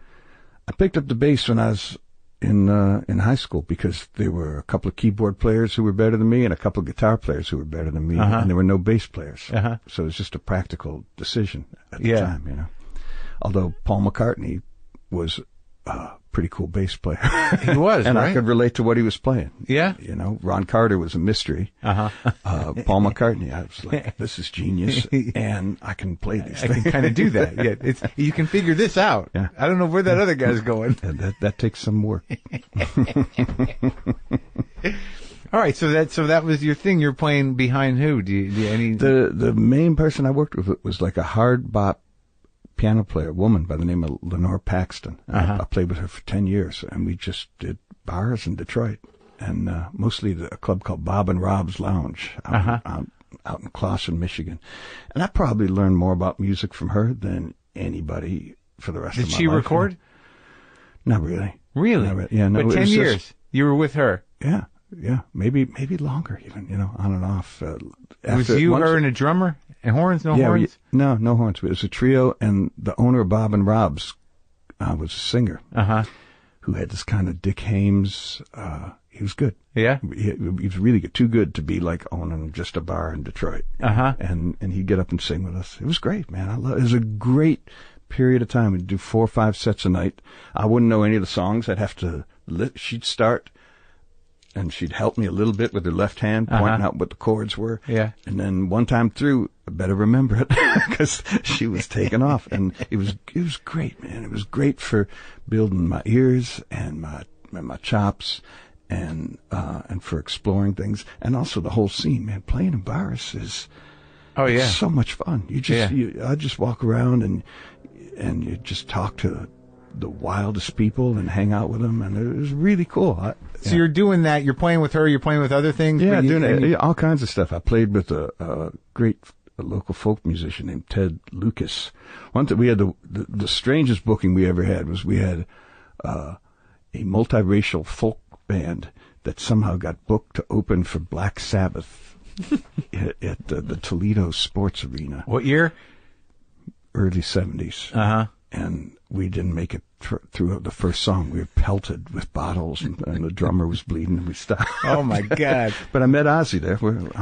I picked up the bass when I was in high school because there were a couple of keyboard players who were better than me and a couple of guitar players who were better than me, and there were no bass players. So it was just a practical decision at the time. Although Paul McCartney was pretty cool bass player. He was, and right? I could relate to what he was playing. Yeah. Ron Carter was a mystery. Paul McCartney, I was like, this is genius, and I can play these things. I can kind of do that. Yeah, you can figure this out. Yeah. I don't know where that other guy's going. That takes some work. All right, so that was your thing. You're playing behind who? The main person I worked with was like a hard bop piano player, a woman by the name of Lenore Paxton. I played with her for 10 years, and we just did bars in Detroit, and mostly a club called Bob and Rob's Lounge out in Clawson, Michigan. And I probably learned more about music from her than anybody for the rest of my life. Did she record? Not really. Really? Not really. Yeah, no. But 10 years, you were with her. Yeah, maybe longer even. On and off. Was her, and a drummer? And horns? No horns? No horns. It was a trio, and the owner of Bob and Rob's was a singer who had this kind of Dick Hames. He was good. Yeah? He was really good. Too good to be like owning just a bar in Detroit. And he'd get up and sing with us. It was great, man. It was a great period of time. We'd do 4 or 5 sets a night. I wouldn't know any of the songs. I'd have to... She'd start... And she'd help me a little bit with her left hand, pointing out what the chords were. Yeah. And then one time through, I better remember it because she was taking off. And it was great, man. It was great for building my ears and my chops and for exploring things. And also the whole scene, man. Playing in bars is so much fun. I just walk around and you just talk to the wildest people and hang out with them, and it was really cool. So you're doing that. You're playing with her. You're playing with other things. Yeah, doing all kinds of stuff. I played with a great local folk musician named Ted Lucas. One thing we had the strangest booking we ever had was we had a multiracial folk band that somehow got booked to open for Black Sabbath at the Toledo Sports Arena. What year? Early 70s. And we didn't make it through the first song. We were pelted with bottles, and the drummer was bleeding, and we stopped. Oh, my God. But I met Ozzy there.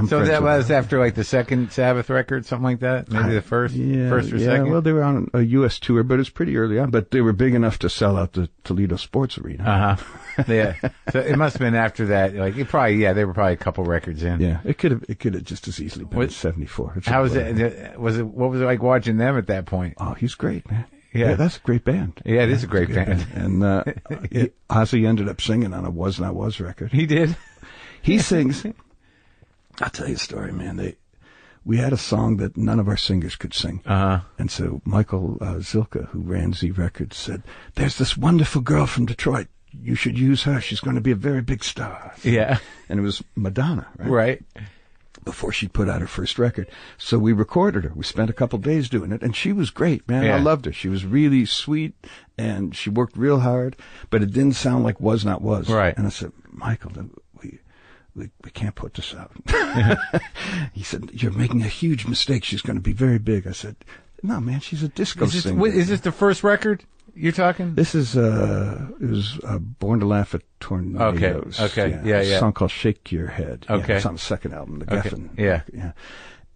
So that was after, like, the second Sabbath record, something like that? Maybe the first or second? Yeah, well, they were on a U.S. tour, but it's pretty early on. But they were big enough to sell out the Toledo Sports Arena. Yeah. So it must have been after that. Like, they were probably a couple records in. Yeah, it could have just as easily been 74. How was it? What was it like watching them at that point? Oh, he's great, man. Yeah, that's a great band. Yeah, it is a great band. And Ozzy ended up singing on a Was Not Was record. He did? He sings. I'll tell you a story, man. We had a song that none of our singers could sing. And so Michael Zilka, who ran Z Records, said, "There's this wonderful girl from Detroit. You should use her. She's going to be a very big star." Yeah. And it was Madonna, right? Right. Before she'd put out her first record. So we recorded her. We spent a couple days doing it, and she was great, man. Yeah. I loved her. She was really sweet, and she worked real hard, but it didn't sound like Was Not Was. Right. And I said, "Michael, we can't put this out." He said, "You're making a huge mistake. She's going to be very big." I said, "No, man, she's a disco singer." Is this the first record you're talking? This is, it was Born to Laugh at Tornadoes. Okay. Yeah. A song called Shake Your Head. Okay. Yeah, it's on the second album, The Geffen. Yeah.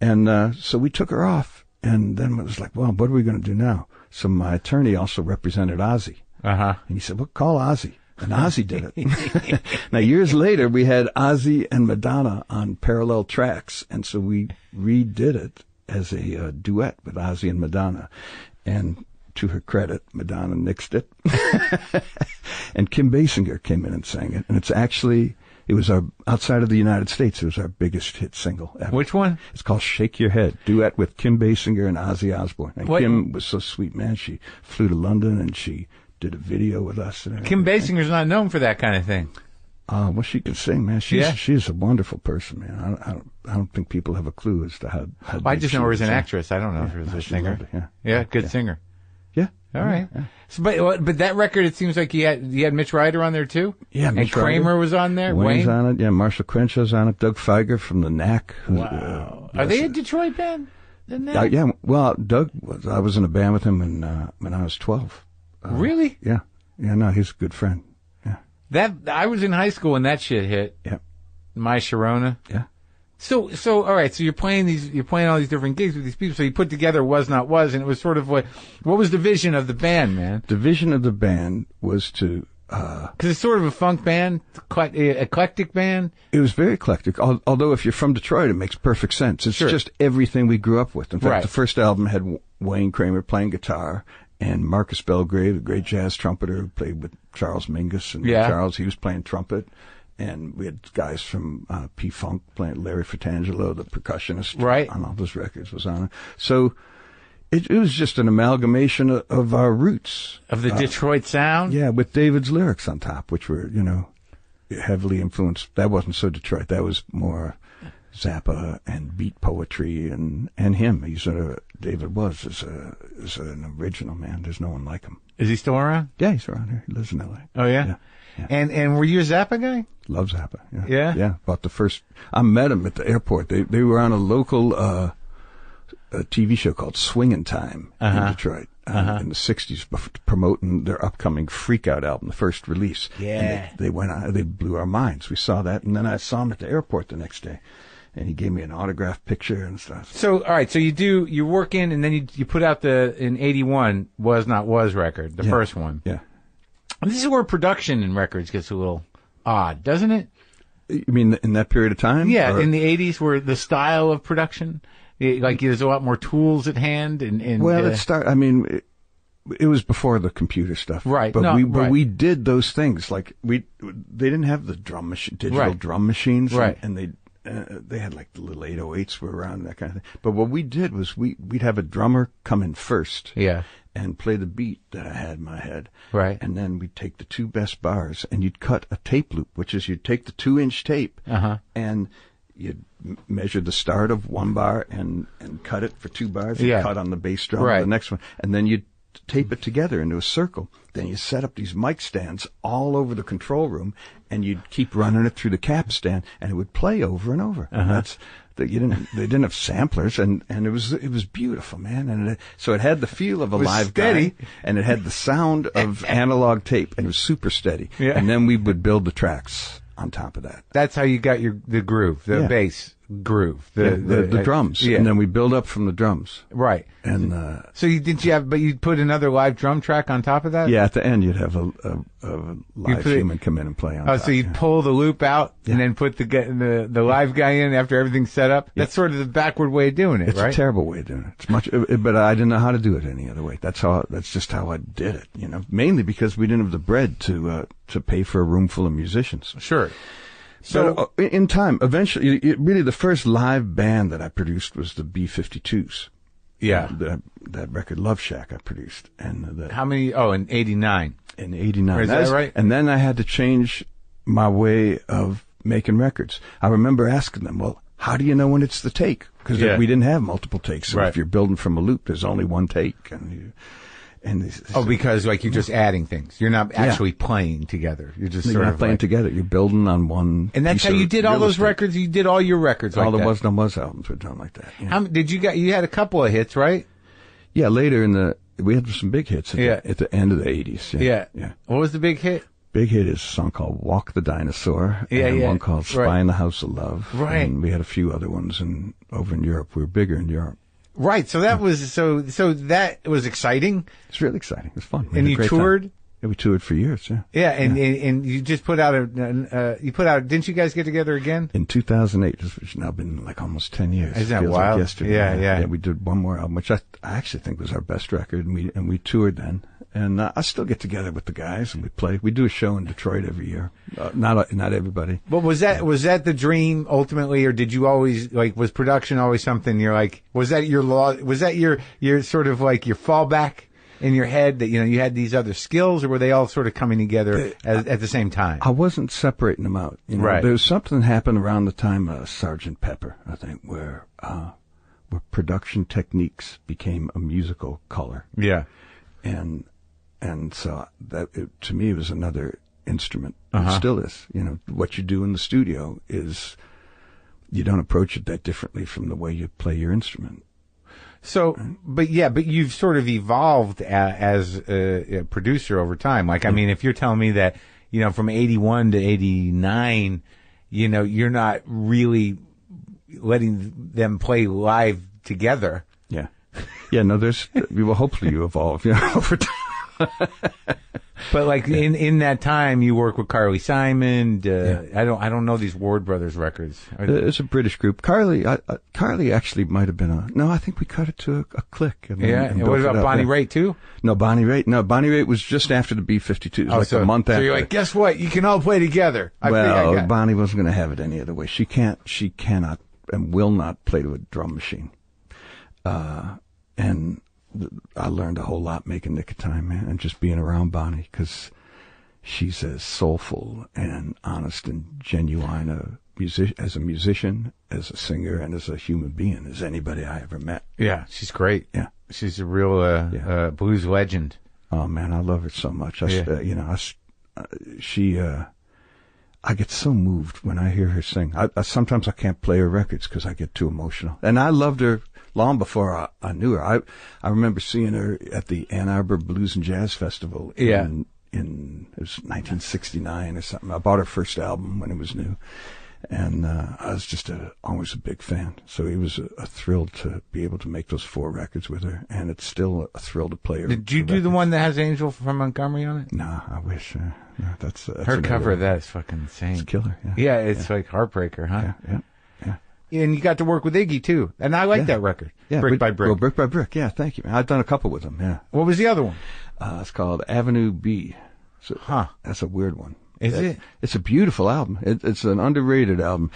And so we took her off, and then it was like, well, what are we going to do now? So my attorney also represented Ozzy. And he said, well, call Ozzy. And Ozzy did it. Now, years later, we had Ozzy and Madonna on parallel tracks. And so we redid it as a duet with Ozzy and Madonna. And to her credit, Madonna nixed it. And Kim Basinger came in and sang it. And it was outside of the United States, it was our biggest hit single ever. Which one? It's called Shake Your Head, duet with Kim Basinger and Ozzy Osbourne. And Kim was so sweet, man. She flew to London and she did a video with us. And Kim Basinger's not known for that kind of thing. Well, she can sing, man. She's a wonderful person, man. I don't think people have a clue as to how I just know her as an actress. I don't know if she was a singer. Yeah, good singer. Yeah. All right. Yeah. So, but that record, it seems like you had Mitch Ryder on there too? Yeah, Mitch and Kramer was on there? Wayne's on it. Yeah, Marshall Crenshaw's on it. Doug Feiger from the Knack. Wow. Are they a Detroit band? Yeah. Well, Doug I was in a band with him when I was 12. Really? Yeah. Yeah, no, he's a good friend. Yeah. I was in high school when that shit hit. Yeah. My Sharona. Yeah. So all right, so you're playing all these different gigs with these people. So you put together Was Not Was, and it was sort of what was the vision of the band, man? The vision of the band was to because it's sort of a funk band, eclectic band. It was very eclectic. Although if you're from Detroit, it makes perfect sense. It's just everything we grew up with. In fact, the first album had Wayne Kramer playing guitar and Marcus Belgrave, a great jazz trumpeter who played with Charles Mingus, and Charles, he was playing trumpet. And we had guys from P-Funk playing, Larry Fratangelo, the percussionist, on all those records was on it. So it was just an amalgamation of our roots. Of the Detroit sound? Yeah, with David's lyrics on top, which were, heavily influenced. That wasn't so Detroit. That was more Zappa and beat poetry and him. David was is an original, man. There's no one like him. Is he still around? Yeah, he's around here. He lives in L.A. Oh, yeah? Yeah. And were you a Zappa guy? Love Zappa. Yeah. Yeah? Yeah. About the first, I met him at the airport. They were on a local, a TV show called Swingin' Time in Detroit in the 60s, promoting their upcoming Freak Out album, the first release. Yeah. And they went on, they blew our minds. We saw that. And then I saw him at the airport the next day. And he gave me an autographed picture and stuff. So, all right. So you work in, and then you put out in 81, Was Not Was record, the first one. Yeah. And this is where production in records gets a little odd, doesn't it? You mean in that period of time? Yeah, in the 80s, where the style of production, like there's a lot more tools at hand. Well, it was before the computer stuff. Right. But we did those things. Like they didn't have the digital drum machines. Right. And they had like the little 808s were around, that kind of thing. But what we did was we'd have a drummer come in first. Yeah. And play the beat that I had in my head. Right. And then we'd take the two best bars and you'd cut a tape loop, which is you'd take the 2-inch tape and you'd measure the start of one bar and cut it for 2 bars. You'd cut on the bass drum the next one. And then you'd tape it together into a circle. Then you set up these mic stands all over the control room and you'd keep running it through the cap stand and it would play over and over. And that's they didn't have samplers and it was beautiful, man. And so it had the feel of a live guy and it had the sound of analog tape and it was super steady. Yeah. And then we would build the tracks on top of that. That's how you got the groove, the bass groove, the drums, and then we build up from the drums. Right. And so you'd put another live drum track on top of that? Yeah, at the end you'd have a live human come in and play on top. So you'd pull the loop out and then put the live guy in after everything's set up? That's sort of the backward way of doing it, right? It's a terrible way of doing it. It's much, but I didn't know how to do it any other way. That's just how I did it, mainly because we didn't have the bread to pay for a room full of musicians. Sure. So in time, eventually, really the first live band that I produced was the B-52s. Yeah. That record, Love Shack, I produced. And how many? Oh, in 89. In 89. Is that right? And then I had to change my way of making records. I remember asking them, well, how do you know when it's the take? Because we didn't have multiple takes. So if you're building from a loop, there's only one take. Because like you're just adding things. You're not actually playing together. You're just sort of playing together. You're building on one. And that's how you did all those records. You did all your records like that. All the Was Not Was albums were done like that. Yeah. How did you had a couple of hits, right? Yeah, later we had some big hits at the end of the 80s. Yeah. What was the big hit? Big hit is a song called Walk the Dinosaur. And one called Spy in the House of Love. Right. And we had a few other ones over in Europe. We were bigger in Europe. Right, so that was that was exciting. It's really exciting. It was fun. And you toured? Yeah, we toured for years. Yeah. Yeah, and you just put out didn't you guys get together again? In 2008, which has now been like almost 10 years. Isn't that Feels wild? Like yesterday. Yeah. We did one more album, which I actually think was our best record, and we toured then. And I still get together with the guys and we play. We do a show in Detroit every year. Not everybody. But was that the dream ultimately, or did you always was production always something you're like? Was that your sort of like your fallback in your head that you had these other skills, or were they all sort of coming together at the same time? I wasn't separating them out. Right. There was something happened around the time of Sgt. Pepper, I think, where production techniques became a musical color. Yeah. And so that, to me, it was another instrument. Uh-huh. It still is. What you do in the studio is you don't approach it that differently from the way you play your instrument. So, but you've sort of evolved as a producer over time. Like, I mean, if you're telling me that, from 81 to 89, you're not really letting them play live together. Yeah. Yeah, no, hopefully you evolve, over time. But like in that time, you work with Carly Simon. I don't know these Ward Brothers records. It's a British group. Carly actually might have been I think we cut it to a click. And what about Bonnie Raitt too? No, Bonnie Raitt was just after the B-52. It was a month after. So you're like, guess what? You can all play together. Bonnie wasn't going to have it any other way. She cannot and will not play to a drum machine. And I learned a whole lot making Nick of Time, man, and just being around Bonnie, because she's as soulful and honest and genuine as a musician, as a singer, and as a human being as anybody I ever met. Yeah, she's great. Yeah. She's a real blues legend. Oh, man, I love her so much. I get so moved when I hear her sing. Sometimes I can't play her records because I get too emotional. And I loved her long before I knew her. I remember seeing her at the Ann Arbor Blues and Jazz Festival in it was 1969 or something. I bought her first album when it was new. And I was just always a big fan. So it was a thrill to be able to make those 4 records with her. And it's still a thrill to play her. Did you do the one that has Angel from Montgomery on it? No, I wish. No, that's her cover of that is fucking insane. It's killer. Yeah, it's like Heartbreaker, huh? Yeah. And you got to work with Iggy too, and I like that record. Yeah, Brick by Brick. Well, Brick by Brick. Yeah, thank you, man. I've done a couple with them. Yeah. What was the other one? It's called Avenue B. So, that's a weird one. Is it? It's a beautiful album. It's an underrated album.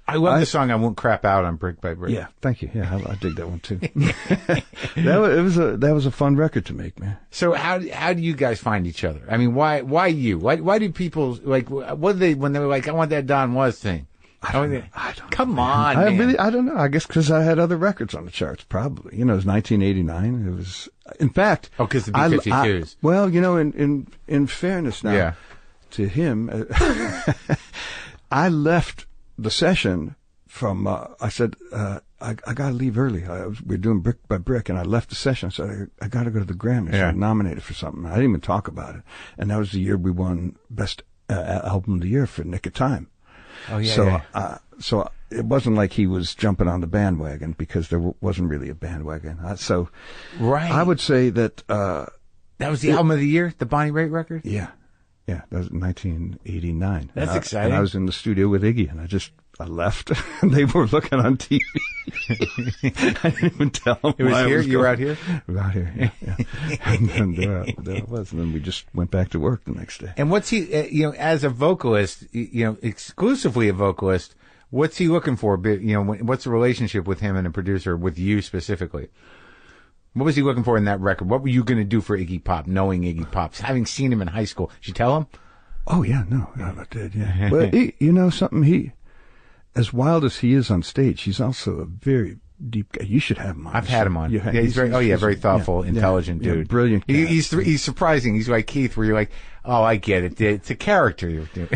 I love the song "I Won't Crap Out" on Brick by Brick. Yeah, thank you. Yeah, I dig that one too. That was a fun record to make, man. So how do you guys find each other? I mean, why you? Why do people like? What do they when they were like, "I want that Don Was thing"? I don't Come know, on, man. I don't know. I guess because I had other records on the charts, probably. It was 1989. It was, in fact. Oh, because the B-52s. Well, in fairness now to him, I left the session from, I said, I got to leave early. We're doing Brick by Brick, and I left the session. I said, I got to go to the Grammys. Yeah. I'm nominated for something. I didn't even talk about it. And that was the year we won Best Album of the Year for Nick of Time. Oh, yeah. So it wasn't like he was jumping on the bandwagon, because there wasn't really a bandwagon. Right. I would say that that was the album of the year, the Bonnie Raitt record. Yeah, that was 1989. That's exciting. And I was in the studio with Iggy, and I left, and they were looking on TV. I didn't even tell them. It was here? You were out here? We were out here, yeah. And there it was. And then we just went back to work the next day. And what's he, as a vocalist, exclusively a vocalist, what's he looking for? What's the relationship with him and a producer, with you specifically? What was he looking for in that record? What were you going to do for Iggy Pop, knowing Iggy Pop, having seen him in high school? Did you tell him? Oh, yeah, no, I did, yeah. But, something, as wild as he is on stage, he's also a very deep guy. You should have him on. I've had him on. Yeah, he's very thoughtful, intelligent dude. Yeah, brilliant. He's surprising. He's like Keith, where you're like, oh, I get it. It's a character you're doing.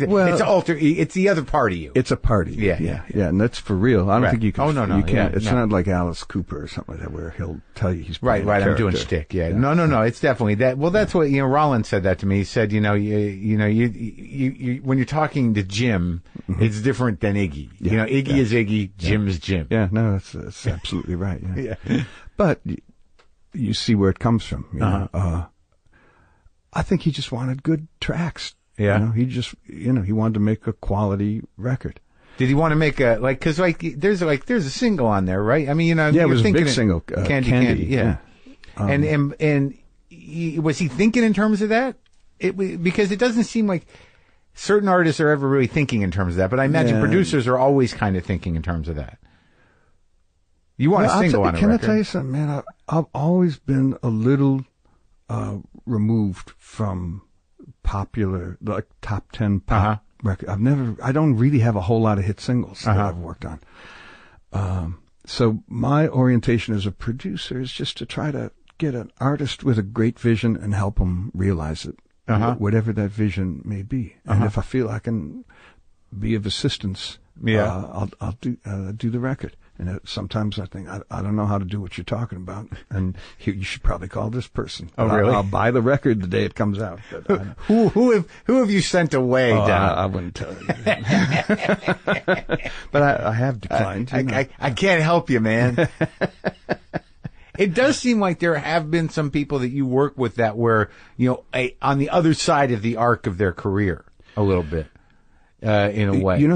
Well, it's the other part of you. It's a part of you. Yeah, and that's for real. I don't think you can. Oh, no. You can't. It's not like Alice Cooper or something like that, where he'll tell you he's right. I'm doing shtick. Yeah. No. It's definitely that. Well, that's what Rollins said that to me. He said, you when you're talking to Jim, it's different than Iggy. Yeah, Iggy is Iggy, Jim is Jim. Yeah, no, that's absolutely right. Yeah. But you see where it comes from. I think he just wanted good tracks. Yeah. He wanted to make a quality record. Did he want to make cause there's a single on there, right? I mean, it was a big single. Candy. Yeah. And was he thinking in terms of that? Because it doesn't seem like certain artists are ever really thinking in terms of that, but I imagine producers are always kind of thinking in terms of that. You want a single on a record. Can I tell you something, man? I've always been a little removed from popular, like top 10 pop record. I don't really have a whole lot of hit singles that I've worked on. So my orientation as a producer is just to try to get an artist with a great vision and help them realize it, whatever that vision may be. And if I feel I can be of assistance, I'll do the record. And sometimes I think, I don't know how to do what you're talking about, and you should probably call this person. Oh, really? I'll buy the record the day it comes out. Who have you sent away, Don? I wouldn't tell you. But I have declined. I can't help you, man. It does seem like there have been some people that you work with that were, on the other side of the arc of their career a little bit. In a way.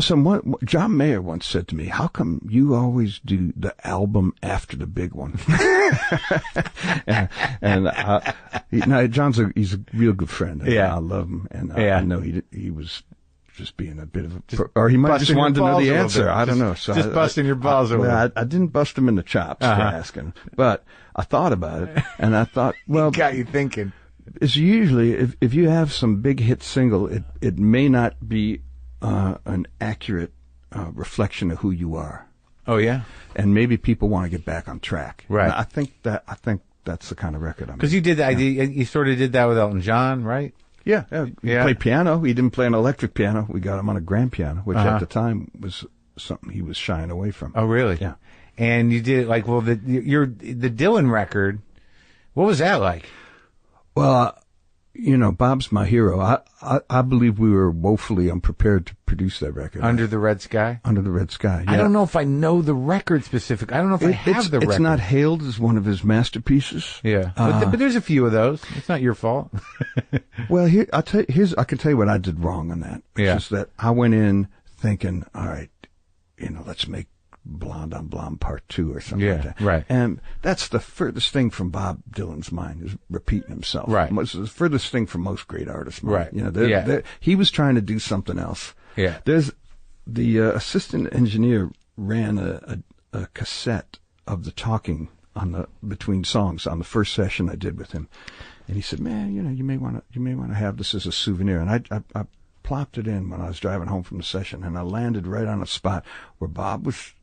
John Mayer once said to me, how come you always do the album after the big one? John's he's a real good friend. Yeah. I love him. And I know he was just being a bit of or he might just wanted to know the answer. I don't know. So just busting your balls over. I didn't bust him in the chops for asking, but I thought about it, and I thought, well, it got you thinking. It's usually, if you have some big hit single, it may not be an accurate reflection of who you are. Oh yeah, and maybe people want to get back on track. Right. And I think that's the kind of record I'm. Because you did that. Yeah. You sort of did that with Elton John, right? Yeah. He played piano. He didn't play an electric piano. We got him on a grand piano, which at the time was something he was shying away from. Oh really? Yeah. And you did the Dylan record. What was that like? Well. Bob's my hero. I believe we were woefully unprepared to produce that record. Under the Red Sky? Under the Red Sky, yeah. I don't know if I know the record specific. I don't know if I have the record. It's not hailed as one of his masterpieces. Yeah. But there's a few of those. It's not your fault. Well, I can tell you what I did wrong on that. Which is that I went in thinking, all right, let's make Blonde on Blonde Part 2 or something like that. Right. And that's the furthest thing from Bob Dylan's mind, is repeating himself. Right. It's the furthest thing from most great artists' mind. Right. He was trying to do something else. Yeah. There's the assistant engineer ran a cassette of the talking between songs on the first session I did with him, and he said, "Man, you may want to have this as a souvenir." And I plopped it in when I was driving home from the session, and I landed right on a spot where Bob was.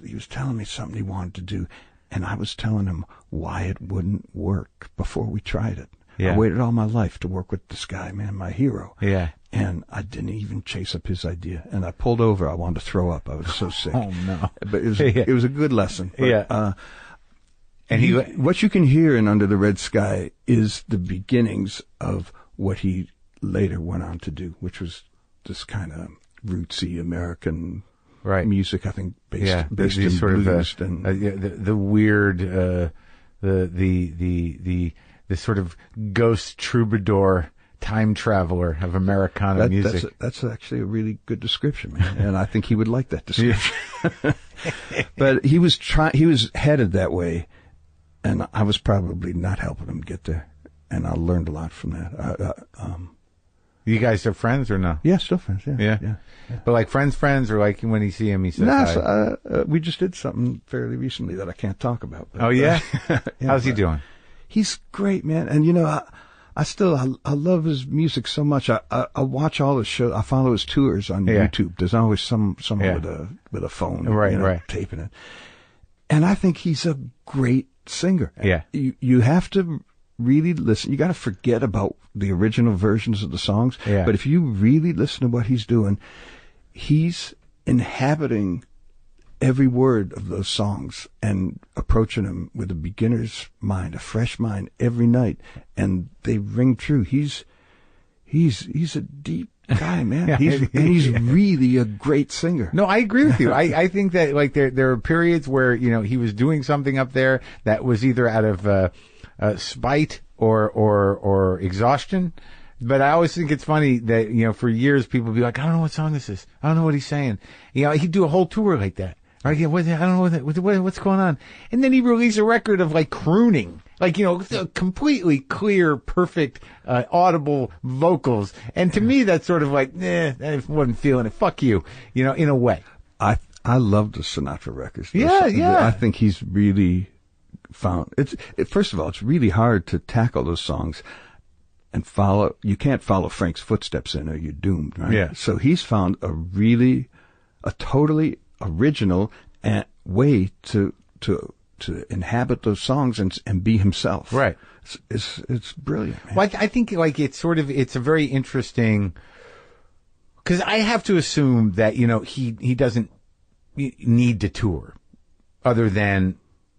He was telling me something he wanted to do, and I was telling him why it wouldn't work before we tried it. Yeah. I waited all my life to work with this guy, man, my hero. Yeah. And I didn't even chase up his idea. And I pulled over. I wanted to throw up. I was so sick. Oh, no. But it was a good lesson. But, yeah. And what you can hear in Under the Red Sky is the beginnings of what he later went on to do, which was this kind of rootsy American music, I think, based in sort blues of and the weird, the sort of ghost troubadour time traveler of Americana music. That's actually a really good description, man. And I think he would like that description. But he was headed that way, and I was probably not helping him get there. And I learned a lot from that. You guys are friends or no? Yeah, still friends. Yeah. But like friends, or like when you see him, he says hi? We just did something fairly recently that I can't talk about. But, oh yeah? How's he doing? He's great, man. And I love his music so much. I watch all his shows. I follow his tours on YouTube. There's always someone with a phone, right, taping it. And I think he's a great singer. Yeah. You have to really listen. You got to forget about the original versions of the songs. Yeah. But if you really listen to what he's doing, he's inhabiting every word of those songs and approaching them with a beginner's mind, a fresh mind every night, and they ring true. He's a deep guy, man. He's really a great singer. No, I agree with you. I think that like there are periods where he was doing something up there that was either out of spite or exhaustion. But I always think it's funny that, you know, for years people be like, I don't know what song this is. I don't know what he's saying. You know, he'd do a whole tour like that. Right? I don't know what's going on. And then he released a record of like crooning, like, you know, completely clear, perfect, audible vocals. And to me, that's sort of like, I wasn't feeling it. Fuck you, you know, in a way. I love the Sinatra records. Yeah. I think he's really found first of all, it's really hard to tackle those songs and follow. You can't follow Frank's footsteps in, or you're doomed, right? Yeah. So he's found a totally original way to inhabit those songs and be himself. Right. It's brilliant, man. Well, I think like it's a very interesting, because I have to assume that, you know, he doesn't need to tour other than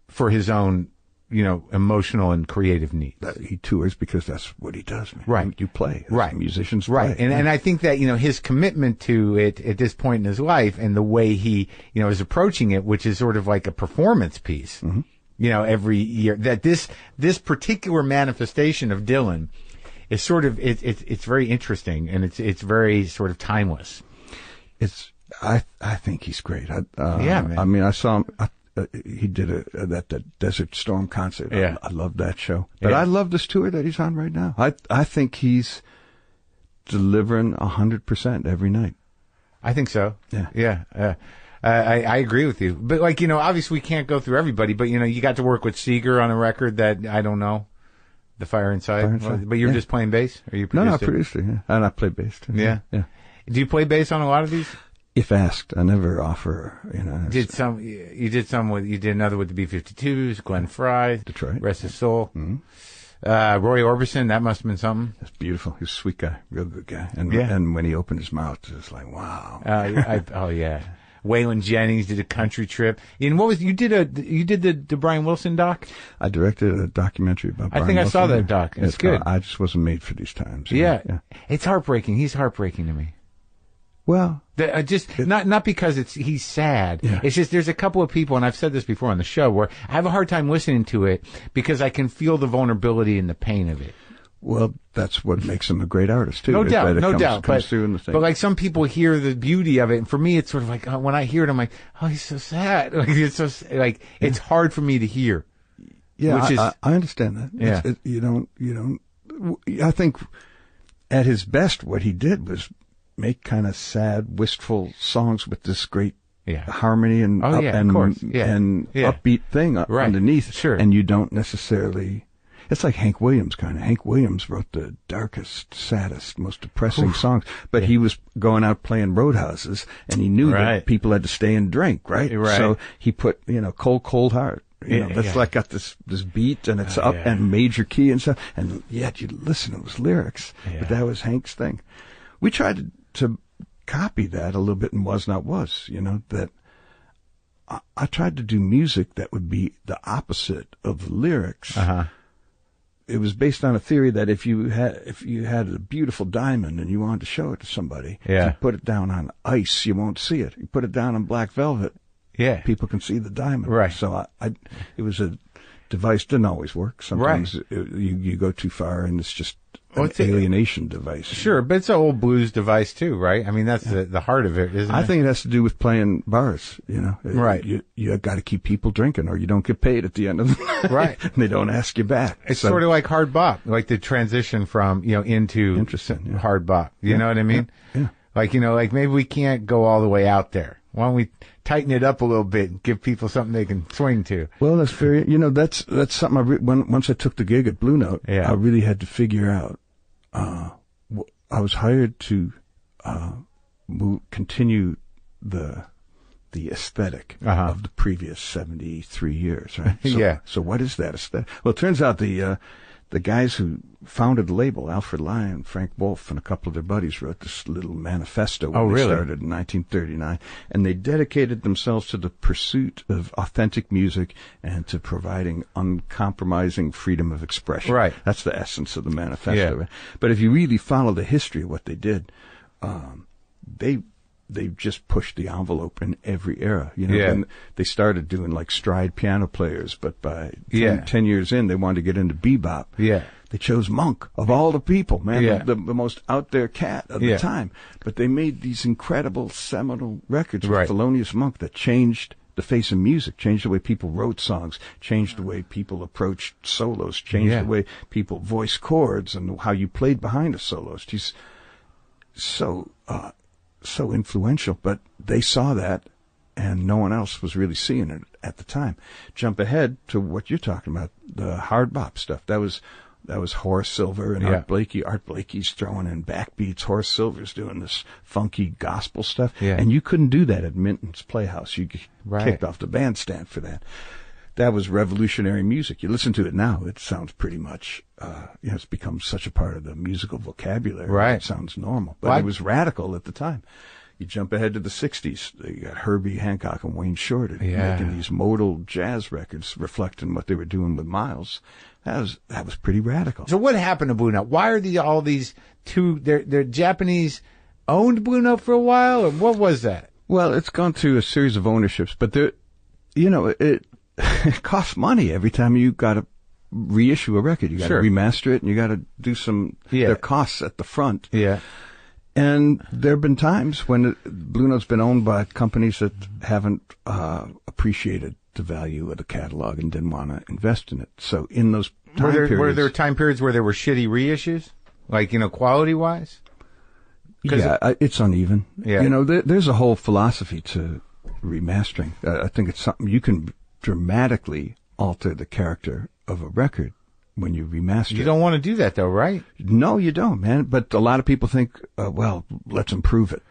for his own, you know, emotional and creative needs. He tours because that's what he does, man. Right. You play. That's right. Musicians play. Right. And I think that, you know, his commitment to it at this point in his life and the way he, you know, is approaching it, which is sort of like a performance piece, mm-hmm. you know, every year, that this particular manifestation of Dylan is sort of, it's very interesting, and it's very sort of timeless. I think he's great. Yeah, man. I mean, I saw him. He did that Desert Storm concert. Yeah. I love that show. But Yeah. I love this tour that he's on right now. I think he's delivering 100% every night. I think so. Yeah. Yeah. I agree with you. But, like, you know, obviously we can't go through everybody, but, you know, you got to work with Seeger on a record that, I don't know, The Fire Inside. But you're just playing bass? Or you produced No, I produced it, yeah. And I play bass, too. Yeah. Yeah. Do you play bass on a lot of these? If asked, I never offer, you know. You did another with the B-52s, Glenn Frey, Detroit. Rest His Soul. Mm-hmm. Roy Orbison, that must have been something. That's beautiful. He's a sweet guy, real good guy. And when he opened his mouth, it was like, wow. Oh yeah. Waylon Jennings did a country trip. And you did the Brian Wilson doc? I directed a documentary about Brian I think Wilson. I saw that doc. It's good. I just wasn't made for these times. Yeah. It's heartbreaking. He's heartbreaking to me. Well, not because he's sad. Yeah. It's just there's a couple of people, and I've said this before on the show, where I have a hard time listening to it because I can feel the vulnerability and the pain of it. Well, that's what makes him a great artist too. No doubt. Comes through in the thing. But like some people hear the beauty of it, and for me, it's sort of like when I hear it, I'm like, oh, he's so sad. Like it's so it's hard for me to hear. Yeah, I understand that. Yeah. You don't. I think at his best, what he did was make kind of sad, wistful songs with this great harmony and upbeat thing underneath. Sure. And you don't necessarily. It's like Hank Williams kind of. Hank Williams wrote the darkest, saddest, most depressing songs, but he was going out playing roadhouses, and he knew that people had to stay and drink, right? So he put, Cold, Cold Heart. That's like got this beat, and it's up and major key and stuff, and yet you listen to those lyrics. But that was Hank's thing. We tried to copy that a little bit in Was Not Was, that I tried to do music that would be the opposite of the lyrics. Uh-huh. It was based on a theory that if you had a beautiful diamond and you wanted to show it to somebody, if you put it down on ice, you won't see it. You put it down on black velvet, people can see the diamond. Right. So it was a device. Didn't always work. Sometimes you go too far, and it's just an alienation device. Sure, but it's an old blues device too, right? I mean, that's the heart of it, isn't it? I think it has to do with playing bars, Right. You got to keep people drinking, or you don't get paid at the end of the night. Right. And they don't ask you back. It's sort of like hard bop, like the transition from, into hard bop. You know what I mean? Yeah. Like, like maybe we can't go all the way out there. Why don't we tighten it up a little bit and give people something they can swing to? Well, that's very, that's something once I took the gig at Blue Note, I really had to figure out. I was hired to continue the aesthetic of the previous 73 years, right? So what is that aesthetic? Well, it turns out the guys who founded the label, Alfred Lyon, Frank Wolf, and a couple of their buddies wrote this little manifesto when they started in 1939, and they dedicated themselves to the pursuit of authentic music and to providing uncompromising freedom of expression. Right. That's the essence of the manifesto. Right? But if you really follow the history of what they did, they just pushed the envelope in every era. And they started doing like stride piano players, but by 10 years in, they wanted to get into bebop. Yeah. They chose Monk, of all the people, man, Yeah. the most out there cat of the time. But they made these incredible seminal records with Thelonious Monk that changed the face of music, changed the way people wrote songs, changed the way people approached solos, changed the way people voiced chords and how you played behind a soloist. He's so influential, but they saw that and no one else was really seeing it at the time. Jump ahead to what you're talking about, the hard bop stuff. That was Horace Silver and Art Blakey. Art Blakey's throwing in backbeats. Horace Silver's doing this funky gospel stuff. Yeah. And you couldn't do that at Minton's Playhouse. You kicked off the bandstand for that. That was revolutionary music. You listen to it now, it sounds pretty much, it's become such a part of the musical vocabulary. Right. It sounds normal. But it was radical at the time. You jump ahead to the 60s. You got Herbie Hancock and Wayne Shorter making these modal jazz records reflecting what they were doing with Miles. That was pretty radical. So what happened to Blue Note? Why are all these they're Japanese owned Blue Note for a while, or what was that? Well, it's gone through a series of ownerships, but it costs money every time you got to reissue a record. You got to remaster it, and you got to do some their costs at the front. Yeah. And there have been times when Blue Note's been owned by companies that haven't appreciated the value of the catalog and didn't want to invest in it. So in those time periods... Were there time periods where there were shitty reissues? Like, quality-wise? Yeah, it's uneven. Yeah. There's a whole philosophy to remastering. I think it's something you can dramatically alter the character of a record when you remaster it. You don't want to do that, though, right? No, you don't, man. But a lot of people think, well, let's improve it.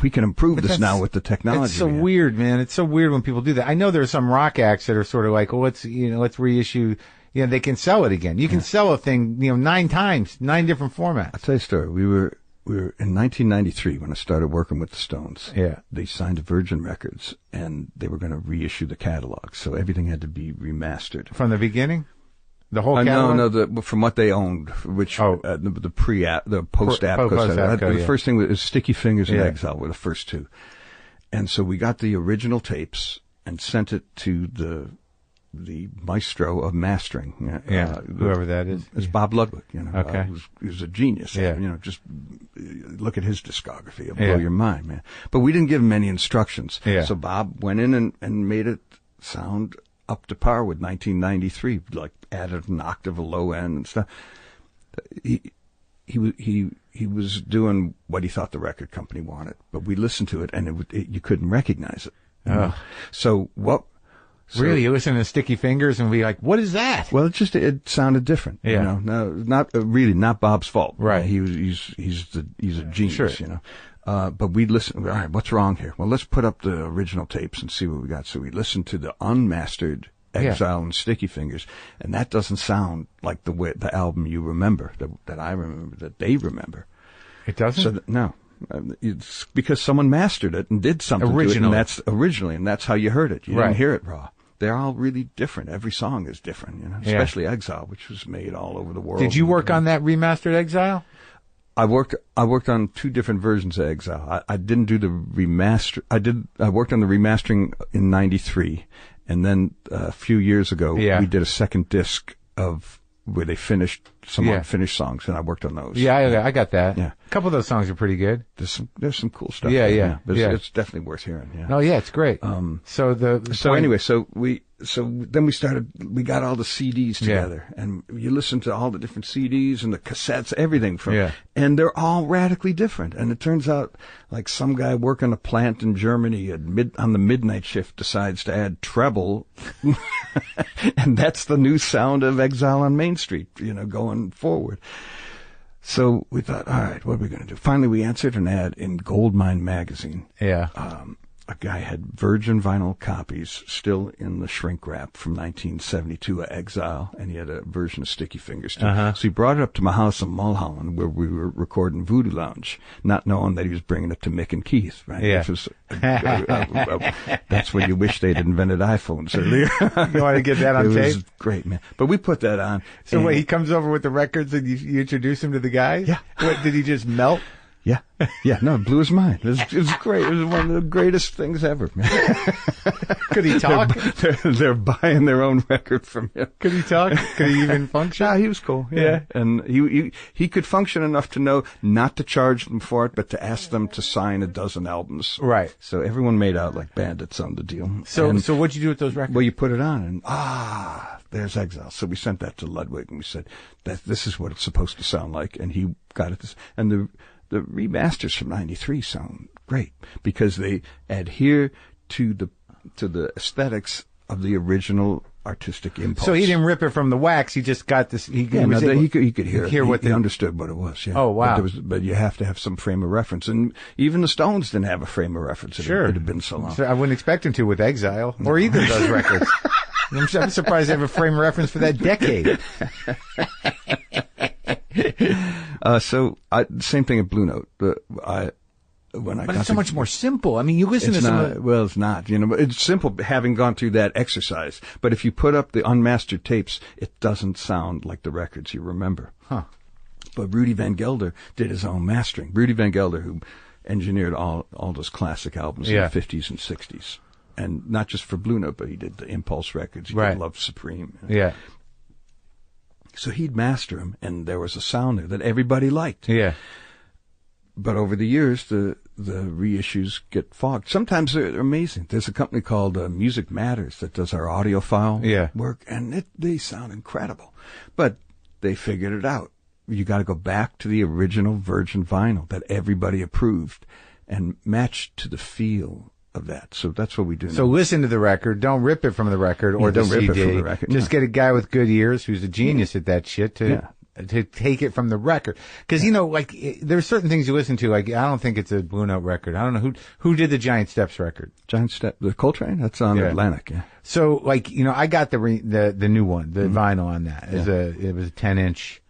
We can improve this now with the technology. It's so weird, man. It's so weird when people do that. I know there are some rock acts that are sort of like, well, let's reissue. They can sell it again. You can sell a thing, 9 times, 9 different formats. I'll tell you a story. We were in 1993 when I started working with the Stones. Yeah. They signed to Virgin Records and they were going to reissue the catalog. So everything had to be remastered. From the beginning? The whole catalog? No, from what they owned, which the pre-app, the post-app. The first thing was Sticky Fingers and Exile were the first 2. And so we got the original tapes and sent it to the maestro of mastering. Whoever that is. It's Bob Ludwig, Okay. He was a genius. Yeah. Just look at his discography. It'll blow your mind, man. But we didn't give him any instructions. Yeah. So Bob went in and made it sound up to par with 1993, like added an octave, a low end and stuff. He was doing what he thought the record company wanted, but we listened to it and you couldn't recognize it. Oh. So what? Really, you listen to Sticky Fingers and be like, what is that? Well, it sounded different. Yeah. Not Bob's fault. Right. He's a genius. Sure. But we listened. All right, what's wrong here? Well, let's put up the original tapes and see what we got. So we listened to the unmastered Exile and Sticky Fingers, and that doesn't sound like the album you remember, that I remember, that they remember. It doesn't? No. It's because someone mastered it and did something originally. To it, and that's how you heard it. You didn't hear it raw. They're all really different. Every song is different, especially Exile, which was made all over the world. Did you work on that remastered Exile? I worked on 2 different versions of Exile. I didn't do the remaster. I worked on the remastering in 93, and then a few years ago we did a second disc of where they finished some unfinished songs, and I worked on those. Yeah, I got that. Yeah. A couple of those songs are pretty good. There's some cool stuff. It's definitely worth hearing. Yeah. Oh yeah, it's great. So then we got all the CDs together, and you listen to all the different CDs and the cassettes, everything and they're all radically different. And it turns out, like, some guy working a plant in Germany on the midnight shift decides to add treble, and that's the new sound of Exile on Main Street, going forward. So we thought, all right, what are we going to do? Finally, we answered an ad in Goldmine magazine. Yeah. A guy had virgin vinyl copies still in the shrink wrap from 1972 of Exile, and he had a version of Sticky Fingers too. So he brought it up to my house in Mulholland, where we were recording Voodoo Lounge, not knowing that he was bringing it to Mick and Keith, right? Yeah. Which was, that's when you wish they'd invented iPhones earlier. You want to get that on tape? It was great, man. But we put that on. So wait, he comes over with the records and you introduce him to the guys? Yeah. What, did he just melt? Yeah. Yeah. No, it blew his mind. It was great. It was one of the greatest things ever, man. Could he talk? They're buying their own record from him. Could he talk? Could he even function? Yeah, he was cool. Yeah. And he could function enough to know not to charge them for it, but to ask them to sign a dozen albums. Right. So everyone made out like bandits on the deal. So what'd you do with those records? Well, you put it on and, there's Exile. So we sent that to Ludwig and we said that this is what it's supposed to sound like. And he got it. And the remasters from '93 sound great because they adhere to the aesthetics of the original artistic impulse. So he didn't rip it from the wax. He just got this. He could hear it. He understood what it was. Yeah. Oh wow! But you have to have some frame of reference, and even the Stones didn't have a frame of reference. It had been so long. So I wouldn't expect him to with Exile or either of those records. I'm surprised they have a frame of reference for that decade. Same thing at Blue Note. But it's so much more simple. I mean, you listen to some. Well, it's not. It's simple having gone through that exercise. But if you put up the unmastered tapes, it doesn't sound like the records you remember. Huh. But Rudy Van Gelder did his own mastering. Rudy Van Gelder, who engineered all those classic albums in the 50s and 60s. And not just for Blue Note, but he did the Impulse records. He did Love Supreme. Yeah. So he'd master them, and there was a sound there that everybody liked. Yeah. But over the years, the reissues get fogged. Sometimes they're amazing. There's a company called Music Matters that does our audiophile work, and they sound incredible. But they figured it out. You got to go back to the original virgin vinyl that everybody approved and match to the feel of that. So that's what we do now. So listen to the record. Don't rip it from the record or the CD. Rip it from the record. Just get a guy with good ears who's a genius at that shit to take it from the record. Because, there's certain things you listen to. Like, I don't think it's a Blue Note record. I don't know who did the Giant Steps record. Giant Step, the Coltrane? That's on Atlantic. Yeah. So, I got the new one, the vinyl on that. It was a 10-inch,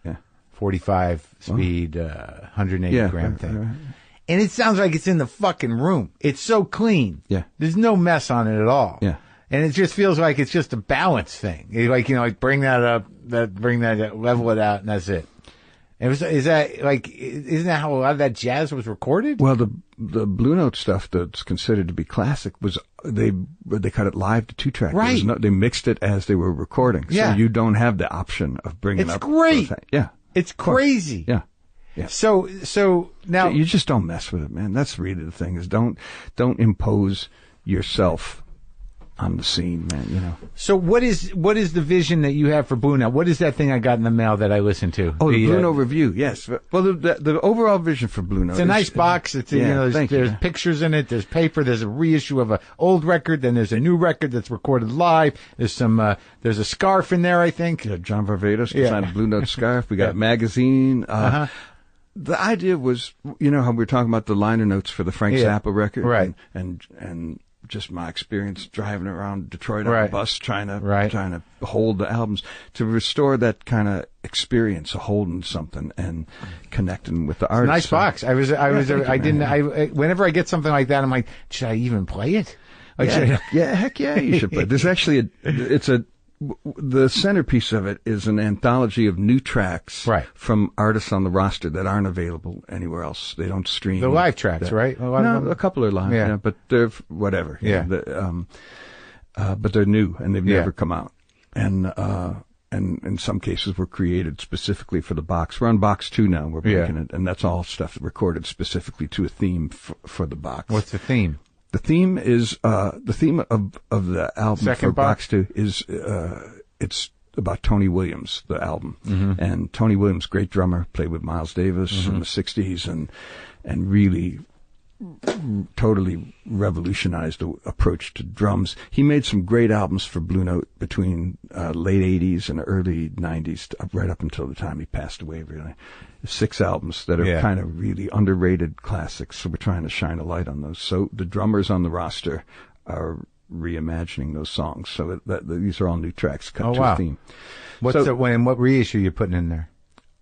45 speed, 180 gram thing. Right. And it sounds like it's in the fucking room. It's so clean. Yeah. There's no mess on it at all. Yeah. And it just feels like it's just a balance thing. Bring that up, level it out, and that's it. Isn't that how a lot of that jazz was recorded? Well, the Blue Note stuff that's considered to be classic was they cut it live to 2-track. Right. They mixed it as they were recording. Yeah. So you don't have the option of bringing up. It's great. Yeah. It's crazy. Yeah. Yeah. So now you just don't mess with it, man. That's really the thing is don't impose yourself on the scene, man, So what is the vision that you have for Blue Note? What is that thing I got in the mail that I listened to? Oh, the Blue Note review, yes. Well, the overall vision for Blue Note. It's a nice box. It's there's pictures in it. There's paper. There's a reissue of an old record. Then there's a new record that's recorded live. There's there's a scarf in there, I think. Yeah, John Varvatos designed a Blue Note scarf. We got a magazine. The idea was, how we were talking about the liner notes for the Frank Zappa record, right? And just my experience driving around Detroit on a bus, trying to hold the albums, to restore that kind of experience of holding something and connecting with the artist. Nice box. Whenever I get something like that, I'm like, should I even play it? Heck yeah, you should play it. There's actually the centerpiece of it is an anthology of new tracks from artists on the roster that aren't available anywhere else. They don't stream. The live tracks, right? A couple are live, but they're whatever. Yeah. But they're new and they've never come out. And in some cases were created specifically for the box. We're on box 2 now. We're making it, and that's all stuff recorded specifically to a theme for the box. What's the theme? The theme is the theme of the album Second for box 2 is it's about Tony Williams, the album. Mm-hmm. And Tony Williams, great drummer, played with Miles Davis in the 60s and really totally revolutionized the approach to drums. He made some great albums for Blue Note between late 80s and early 90s, right up until the time he passed away, really. 6 albums that are kind of really underrated classics, so we're trying to shine a light on those. So the drummers on the roster are reimagining those songs, so these are all new tracks cut to a theme. What reissue are you putting in there?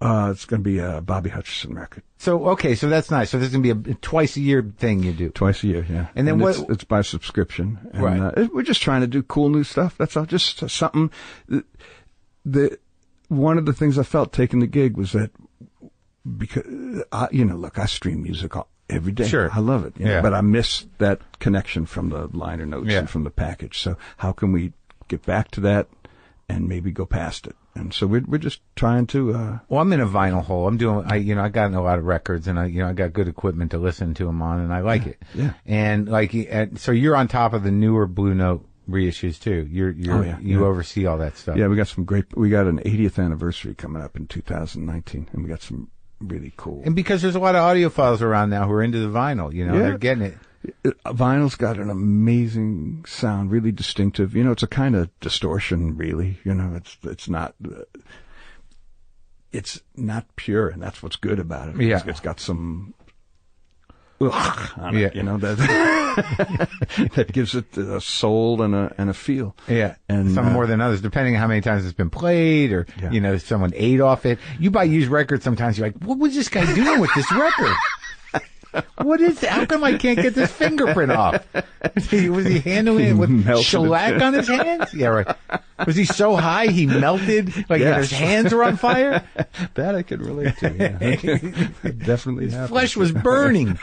It's going to be a Bobby Hutcherson record. So that's nice. So this is going to be a twice a year thing you do. Twice a year, yeah. And then it's by subscription. And, we're just trying to do cool new stuff. That's all. Just something. One of the things I felt taking the gig was that because, look, I stream music every day. Sure. I love it. But I miss that connection from the liner notes and from the package. So how can we get back to that and maybe go past it? And so we're just trying to. Well, I'm in a vinyl hole. I'm doing. I got a lot of records, and I got good equipment to listen to them on, and I like it. Yeah. And so you're on top of the newer Blue Note reissues too. You oversee all that stuff. Yeah, we got an 80th anniversary coming up in 2019, and we got some really cool. And because there's a lot of audiophiles around now who are into the vinyl, they're getting it. Vinyl's got an amazing sound, really distinctive. It's a kind of distortion, really. It's not pure, and that's what's good about it. Yeah. It's got some on it, that gives it a soul and a feel. Yeah. And some more than others, depending on how many times it's been played or, someone ate off it. You buy used records sometimes, you're like, what was this guy doing with this record? What is that? How come I can't get this fingerprint off? Was he handling it with shellac on his hands? Yeah, right. Was he so high he melted? His hands were on fire? That I could relate to, yeah. Definitely his flesh was burning.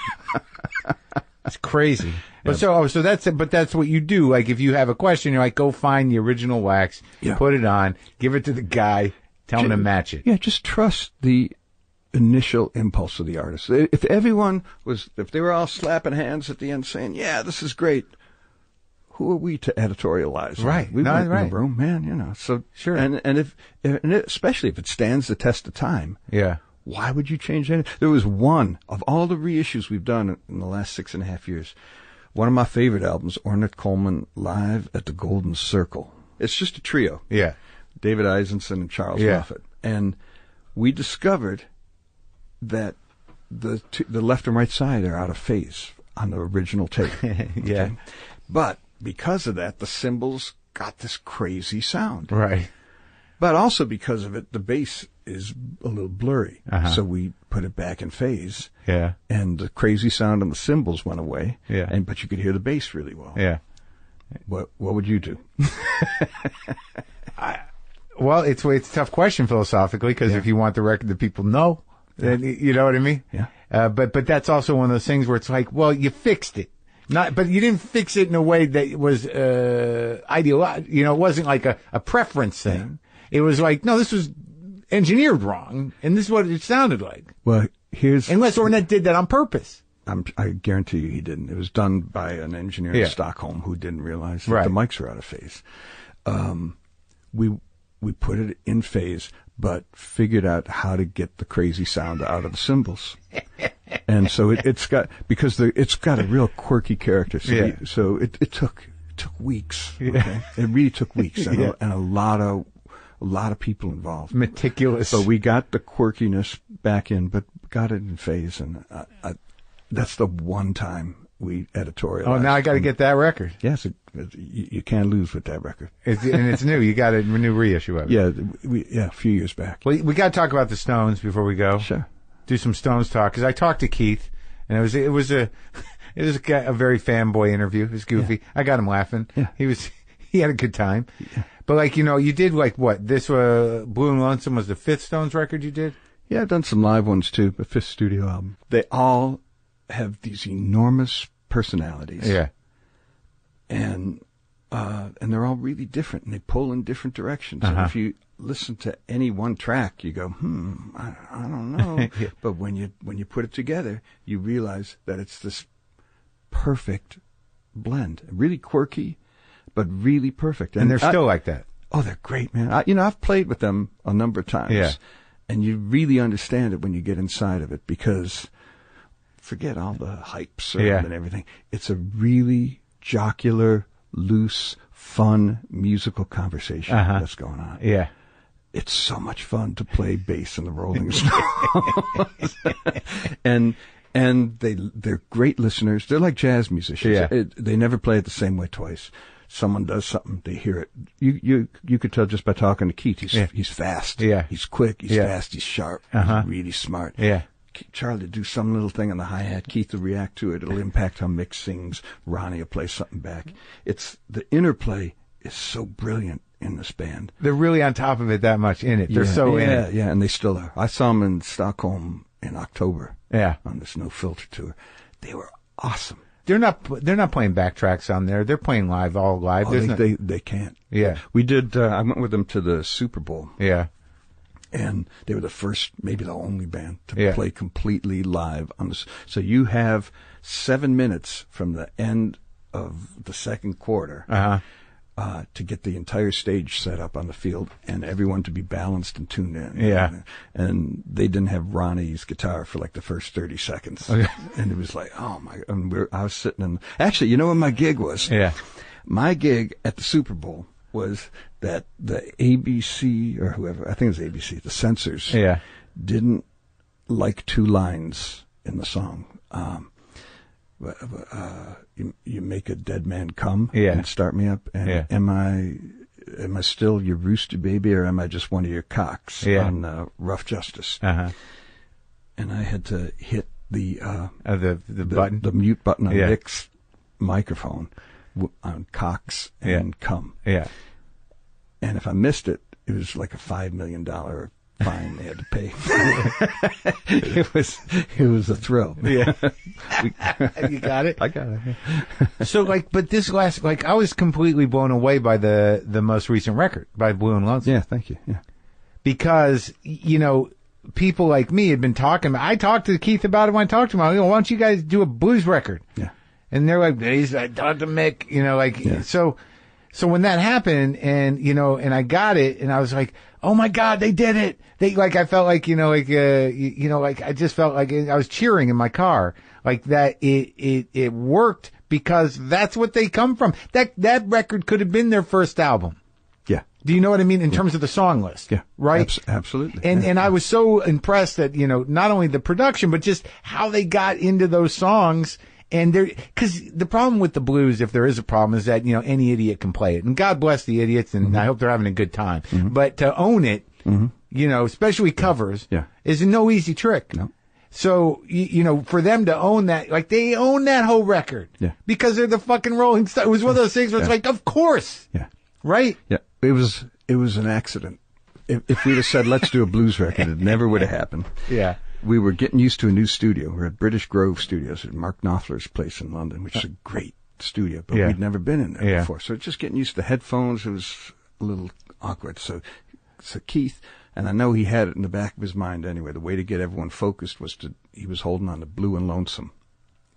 It's crazy. But so that's it. But that's what you do. Like, if you have a question, you're like, go find the original wax, put it on, give it to the guy, tell him to match it. Yeah, just trust the initial impulse of the artist. If they were all slapping hands at the end saying, yeah, this is great, who are we to editorialize? Right. We weren't in the room, man, so sure. And especially if it stands the test of time. Yeah. Why would you change anything? There was one of all the reissues we've done in the last 6.5 years. One of my favorite albums, Ornette Coleman Live at the Golden Circle. It's just a trio. Yeah. David Eisenson and Charles Moffett. And we discovered that the left and right side are out of phase on the original tape. Yeah. Okay? But because of that, the cymbals got this crazy sound. Right. But also because of it, the bass is a little blurry. Uh-huh. So we put it back in phase. Yeah. And the crazy sound on the cymbals went away. Yeah. But you could hear the bass really well. Yeah. What would you do? Well, it's a tough question philosophically, because if you want the record that people know, then you know what I mean? Yeah. But that's also one of those things where it's like, well, you fixed it. But you didn't fix it in a way that was ideological. It wasn't like a preference thing. It was like, no, this was engineered wrong, and this is what it sounded like. Well, unless Ornette did that on purpose. I guarantee you he didn't. It was done by an engineer in Stockholm who didn't realize that the mics were out of phase. We put it in phase, but figured out how to get the crazy sound out of the cymbals. And so it's got a real quirky character. So it took weeks. Okay? It really took weeks, and a lot of people involved. Meticulous. So we got the quirkiness back in, but got it in phase, and that's the one time we editorialized. Oh, now I got to get that record. Yes, you can't lose with that record. And it's new. You got a new reissue of it. Yeah, a few years back. Well, we got to talk about the Stones before we go. Sure. Do some Stones talk, because I talked to Keith, and it was a very fanboy interview. It was goofy. Yeah. I got him laughing. Yeah. He had a good time. Yeah. But you did what? This Blue and Lonesome was the 5th Stones record you did? Yeah, I've done some live ones too, the 5th studio album. They all have these enormous personalities. Yeah. And they're all really different, and they pull in different directions. Uh-huh. And if you listen to any one track, you go, I don't know. Yeah. But when you put it together, you realize that it's this perfect blend. Really quirky, but really perfect. And they're still like that. Oh, they're great, man. I've played with them a number of times. Yeah. And you really understand it when you get inside of it, because forget all the hypes and everything. It's a really jocular, loose, fun musical conversation that's going on. Yeah. It's so much fun to play bass in the Rolling Stones. and they're great listeners. They're like jazz musicians. Yeah. They never play it the same way twice. Someone does something, they hear it. You could tell just by talking to Keith. He's fast. Yeah. He's quick. He's fast. He's sharp. Uh-huh. He's really smart. Yeah. Charlie will do some little thing on the hi-hat. Keith will react to it. It'll impact how Mick sings. Ronnie will play something back. It's the interplay is so brilliant in this band. They're really on top of it that much in it. They're so in it. Yeah, and they still are. I saw them in Stockholm in October. Yeah. On this No Filter tour. They were awesome. They're not playing backtracks on there. They're playing live, all live. Oh, they can't. Yeah. We did, I went with them to the Super Bowl. Yeah. And they were the first, maybe the only band to play completely live on this. So you have 7 minutes from the end of the second quarter to get the entire stage set up on the field and everyone to be balanced and tuned in. Yeah. And they didn't have Ronnie's guitar for like the first 30 seconds. Okay. And it was like, oh my, and I was sitting in, actually, you know what my gig was? Yeah. My gig at the Super Bowl was that the ABC or whoever, I think it was ABC, the censors didn't like 2 lines in the song. You make a dead man come and start me up. And am I still your rooster baby or am I just one of your cocks on Rough Justice? Uh-huh. And I had to hit the button, the mute button on Nick's microphone on cocks and come. Yeah. And if I missed it, it was like a $5 million fine they had to pay. It was a thrill. Yeah. You got it? I got it. So but this last, I was completely blown away by the most recent record by Blue and Lonesome. Yeah, thank you. Yeah. Because, people like me had been talking. I talked to Keith about it when I talked to him. I go, why don't you guys do a blues record? Yeah. And they're like, I talked to Mick, So when that happened and, and I got it and I was like, oh my God, they did it. I felt like, I just felt like I was cheering in my car, like that it worked because that's what they come from. That record could have been their first album. Yeah. Do you know what I mean? In terms of the song list. Yeah. Right? Absolutely. And I was so impressed that, not only the production, but just how they got into those songs. And cause the problem with the blues, if there is a problem, is that, any idiot can play it. And God bless the idiots, and I hope they're having a good time. Mm-hmm. But to own it, especially covers, is no easy trick. No. So, for them to own that, they own that whole record. Yeah. Because they're the fucking Rolling Stones. It was one of those things where it's like, of course. Yeah. Right? Yeah. It was an accident. If we'd have said, let's do a blues record, it never would have happened. Yeah. We were getting used to a new studio. We're at British Grove Studios at Mark Knopfler's place in London, which is a great studio, but we'd never been in there before. So just getting used to the headphones, it was a little awkward. So Keith, and I know he had it in the back of his mind anyway, the way to get everyone focused was he was holding on to Blue and Lonesome.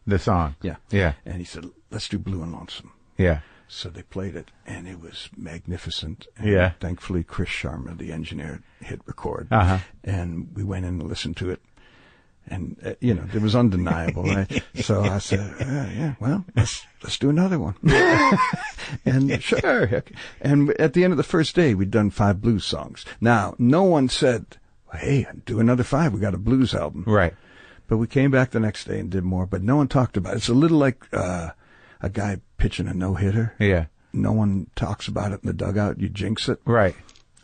The song. Yeah. Yeah. And he said, let's do Blue and Lonesome. Yeah. So they played it, and it was magnificent. And thankfully, Chris Sharma, the engineer, hit record. Uh-huh. And we went in and listened to it. And, it was undeniable, right? So I said, well, let's do another one. And sure. Okay. And at the end of the first day, we'd done 5 blues songs. Now, no one said, hey, do another 5. We got a blues album. Right. But we came back the next day and did more, but no one talked about it. It's a little like, a guy pitching a no-hitter. Yeah. No one talks about it in the dugout. You jinx it. Right.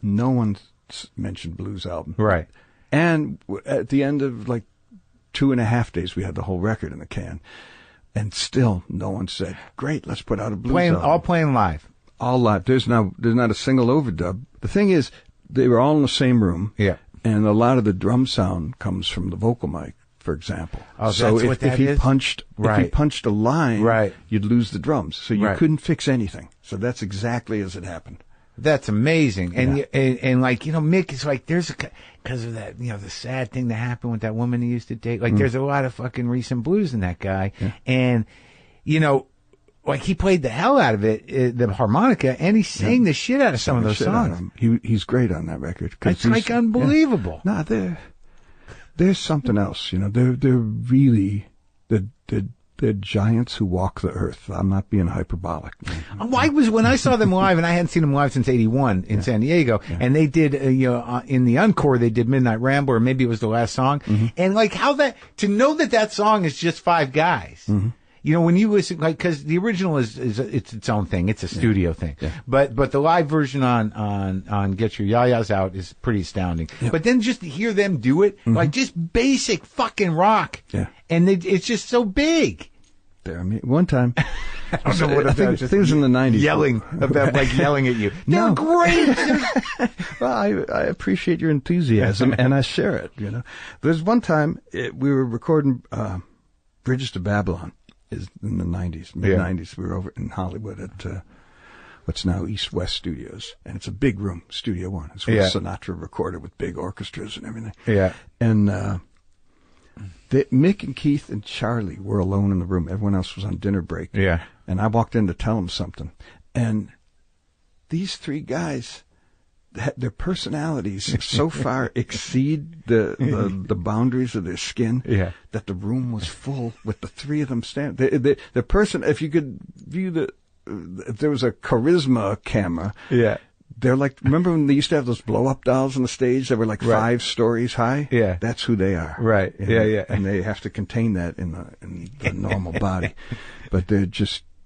No one mentioned blues album. Right. And at the end of 2.5 days, we had the whole record in the can. And still no one said, great, let's put out a blues album. All playing live. All live. There's not a single overdub. The thing is, they were all in the same room. Yeah. And a lot of the drum sound comes from the vocal mic, for example. Oh, so if he punched a line, you'd lose the drums. So you couldn't fix anything. So that's exactly as it happened. That's amazing. And Mick is there's because of that, the sad thing that happened with that woman he used to date. There's a lot of fucking recent blues in that guy. Yeah. And, he played the hell out of it, the harmonica, and he sang the shit out of some of those songs. He's great on that record. It's unbelievable. Yeah. No, there's something else, they're really, they're giants who walk the earth. I'm not being hyperbolic. When I saw them live, and I hadn't seen them live since '81 in San Diego, and they did, in the encore, they did Midnight Rambler, or maybe it was the last song, and to know that song is just 5 guys. Mm-hmm. When you listen, because the original it's its own thing. It's a studio thing. Yeah. But the live version on Get Your Yayas Out is pretty astounding. Yeah. But then just to hear them do it, just basic fucking rock. Yeah. And it's just so big. there. I mean, one time, I don't know what I think it was in the 90s. Yelling at you. They're great. Well, I appreciate your enthusiasm, and I share it, you know. There's one time we were recording Bridges to Babylon is in the 90s, mid-90s. We were over in Hollywood at what's now East West Studios, and it's a big room, Studio One. It's where Sinatra recorded with big orchestras and everything. Yeah. And Mick and Keith and Charlie were alone in the room. Everyone else was on dinner break. Yeah. And I walked in to tell them something. And these three guys, their personalities so far exceed the boundaries of their skin that the room was full with the three of them standing. The person, if you could view if there was a charisma camera. Yeah. They're like, remember when they used to have those blow-up dolls on the stage that were like 5 stories high? Yeah. That's who they are. Right. Yeah. And they have to contain that in the normal body. But they're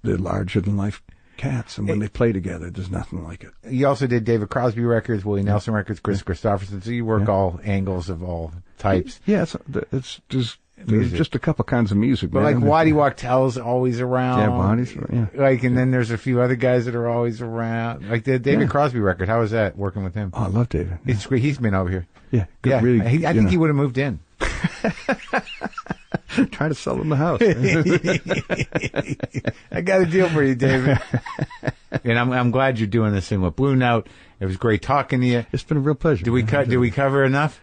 larger-than-life cats, and when they play together, there's nothing like it. You also did David Crosby records, Willie Nelson records, Chris Christopherson, so you work all angles of all types. Yeah, there's just a couple kinds of music. But man. like Waddy Wachtel's always around. Yeah, Waddy's, Like, and then there's a few other guys that are always around. Like the David Crosby record, how was that, working with him? Oh, I love David. It's great. He's been over here. Yeah, good, yeah. really. I think he would have moved in. Trying to sell him the house. I got a deal for you, David. And I'm glad you're doing this thing with Blue Note. It was great talking to you. It's been a real pleasure. Did we cover enough?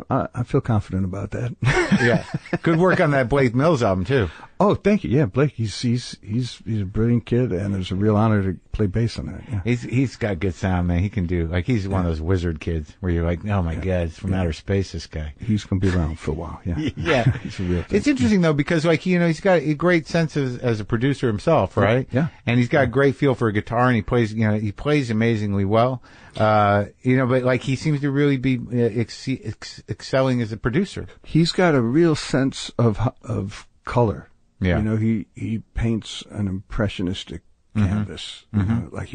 I feel confident about that. Yeah. Good work on that Blake Mills album too. Oh, thank you. Yeah, Blake, he's a brilliant kid, and it's a real honor to play bass on that. Yeah. He's got good sound, man. He can do, like, he's one of those wizard kids where you're like, oh my God, it's from outer space, this guy. He's going to be around for a while. Yeah. Yeah. He's a real thing. It's interesting though, because like, he's got a great sense as a producer himself, right? Yeah. And he's got a great feel for a guitar, and he plays amazingly well. But like, he seems to really be excelling as a producer. He's got a real sense of color. Yeah. You know, he paints an impressionistic canvas. You know, like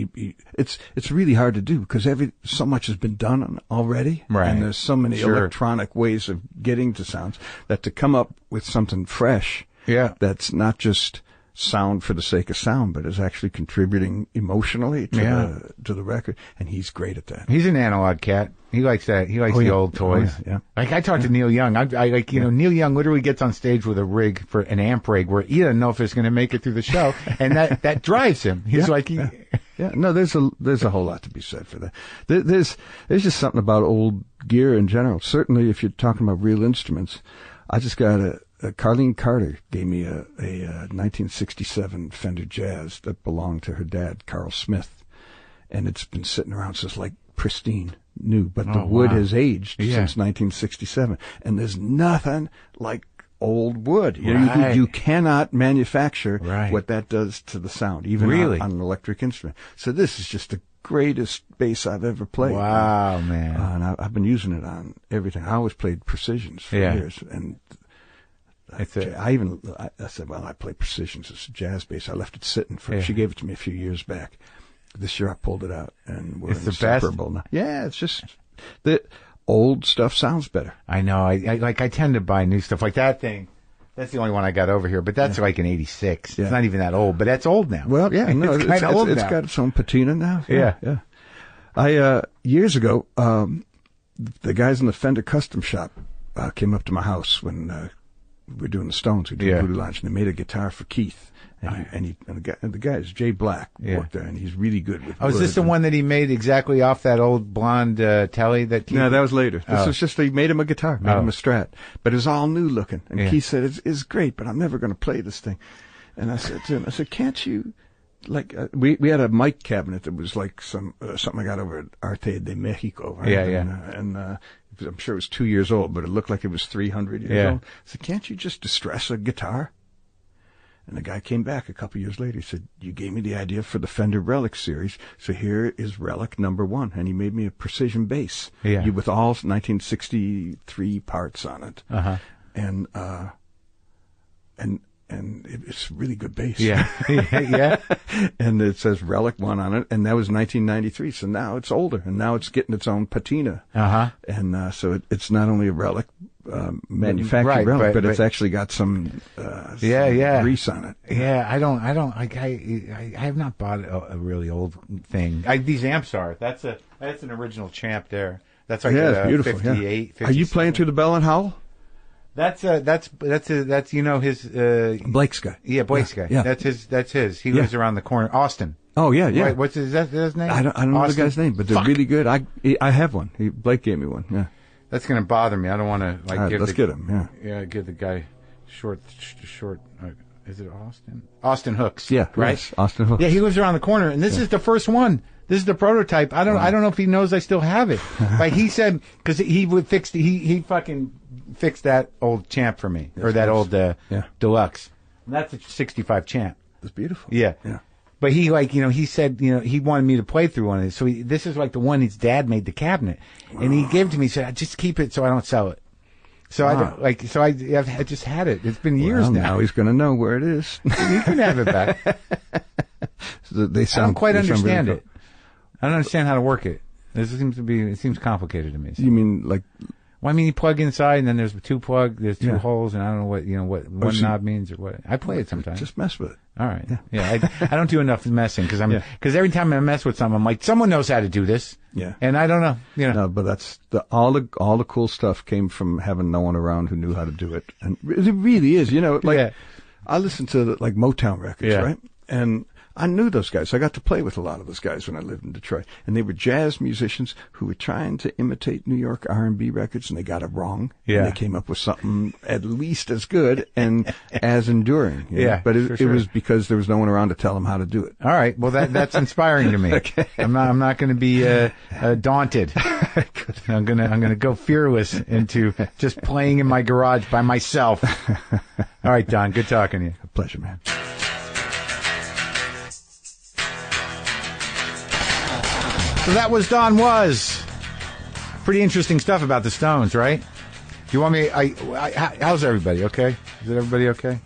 it's really hard to do because so much has been done already. Right. And there's so many electronic ways of getting to sounds that to come up with something fresh. Yeah. That's not just sound for the sake of sound, but is actually contributing emotionally to the record. And he's great at that. He's an analog cat. He likes that. He likes the old toys. Oh, yeah. Like, I talked to Neil Young. I like, Neil Young literally gets on stage with a rig for an amp rig where he doesn't know if it's going to make it through the show. And that drives him. He's No, there's a whole lot to be said for that. There's just something about old gear in general. Certainly if you're talking about real instruments, I just got Carlene Carter gave me a 1967 Fender Jazz that belonged to her dad, Carl Smith. And it's been sitting around since like pristine, new, but the wood has aged since 1967. And there's nothing like old wood. You cannot manufacture what that does to the sound, even on an electric instrument. So this is just the greatest bass I've ever played. Wow, man. And I've been using it on everything. I always played precisions for years. And I said, well, I play precisions. It's a jazz bass. I left it sitting she gave it to me a few years back. This year I pulled it out, and we're inseparable now. Yeah, it's just the old stuff sounds better. I know. I tend to buy new stuff like that thing. That's the only one I got over here, but that's like an 86. Yeah. It's not even that old, but that's old now. Well, yeah, no, it's kind of old now. It's got its own patina now. Yeah. I years ago, the guys in the Fender Custom Shop came up to my house when we were doing the Stones. We did Voodoo Lounge, and they made a guitar for Keith. And the guy is Jay Black worked there, and he's really good with. Oh, is this the one that he made exactly off that old blonde telly that Keith? No, that was later. This was just he made him a guitar, made him a Strat, but it's all new looking. And Keith said, "It's great, but I'm never going to play this thing." And I said to him, "Can't you?" Like we had a mic cabinet that was like something I got over at Arte de Mexico. Right? And I'm sure it was 2 years old, but it looked like it was 300 years old. I said, "Can't you just distress a guitar?" And the guy came back a couple years later. He said, "You gave me the idea for the Fender Relic series, so here is Relic #1." And he made me a precision bass with all 1963 parts on it. And it's really good bass. Yeah. And it says Relic 1 on it, and that was 1993. So now it's older, and now it's getting its own patina. And so it's not only a Relic manufactured relic, but it's actually got some grease on it. Yeah, I have not bought a really old thing. These amps are. That's an original Champ there. That's like it's beautiful. 58. Are you playing through the Bell and Howell? That's his Blake's guy. Yeah, Blake's guy. Yeah. That's his. He lives around the corner. Austin. Oh yeah. Right, what's his name? I don't know the guy's name, but they're really good. I have one. Blake gave me one. Yeah. That's gonna bother me. I don't want to get him. Yeah. Yeah, give the guy short. Is it Austin? Austin Hooks. Yeah. Right. Yes, Austin Hooks. Yeah, he lives around the corner, and this is the first one. This is the prototype. I don't know if he knows I still have it. Like he said, because he would fix he fucking fixed that old Champ for me, or that old Deluxe. And that's a 65 Champ. It's beautiful. Yeah. Yeah. But he said, he wanted me to play through one of these. So this is like the one his dad made the cabinet, and he gave it to me. He said, "Just keep it so I don't sell it." So I just had it. It's been years now. Now he's going to know where it is. You can have it back. I don't quite understand it. I don't understand how to work it. It seems complicated to me. So. You mean like? Well, I mean, you plug inside, and then there's two holes, and I don't know what one knob means or what. I play it sometimes. Just mess with it. All right. Yeah. I don't do enough messing because every time I mess with something, I'm like, someone knows how to do this. Yeah. And I don't know. No, but that's all the cool stuff came from having no one around who knew how to do it, and it really is. I listened to like Motown records, right? And I knew those guys. I got to play with a lot of those guys when I lived in Detroit, and they were jazz musicians who were trying to imitate New York R&B records, and they got it wrong. Yeah, and they came up with something at least as good and as enduring. Yeah, but it was because there was no one around to tell them how to do it. All right, well that's inspiring to me. Okay. I'm not going to be daunted. I'm gonna go fearless into just playing in my garage by myself. All right, Don, good talking to you. A pleasure, man. So that was Don Was. Pretty interesting stuff about the Stones, right? Do you want me? How's everybody? Okay? Is everybody okay?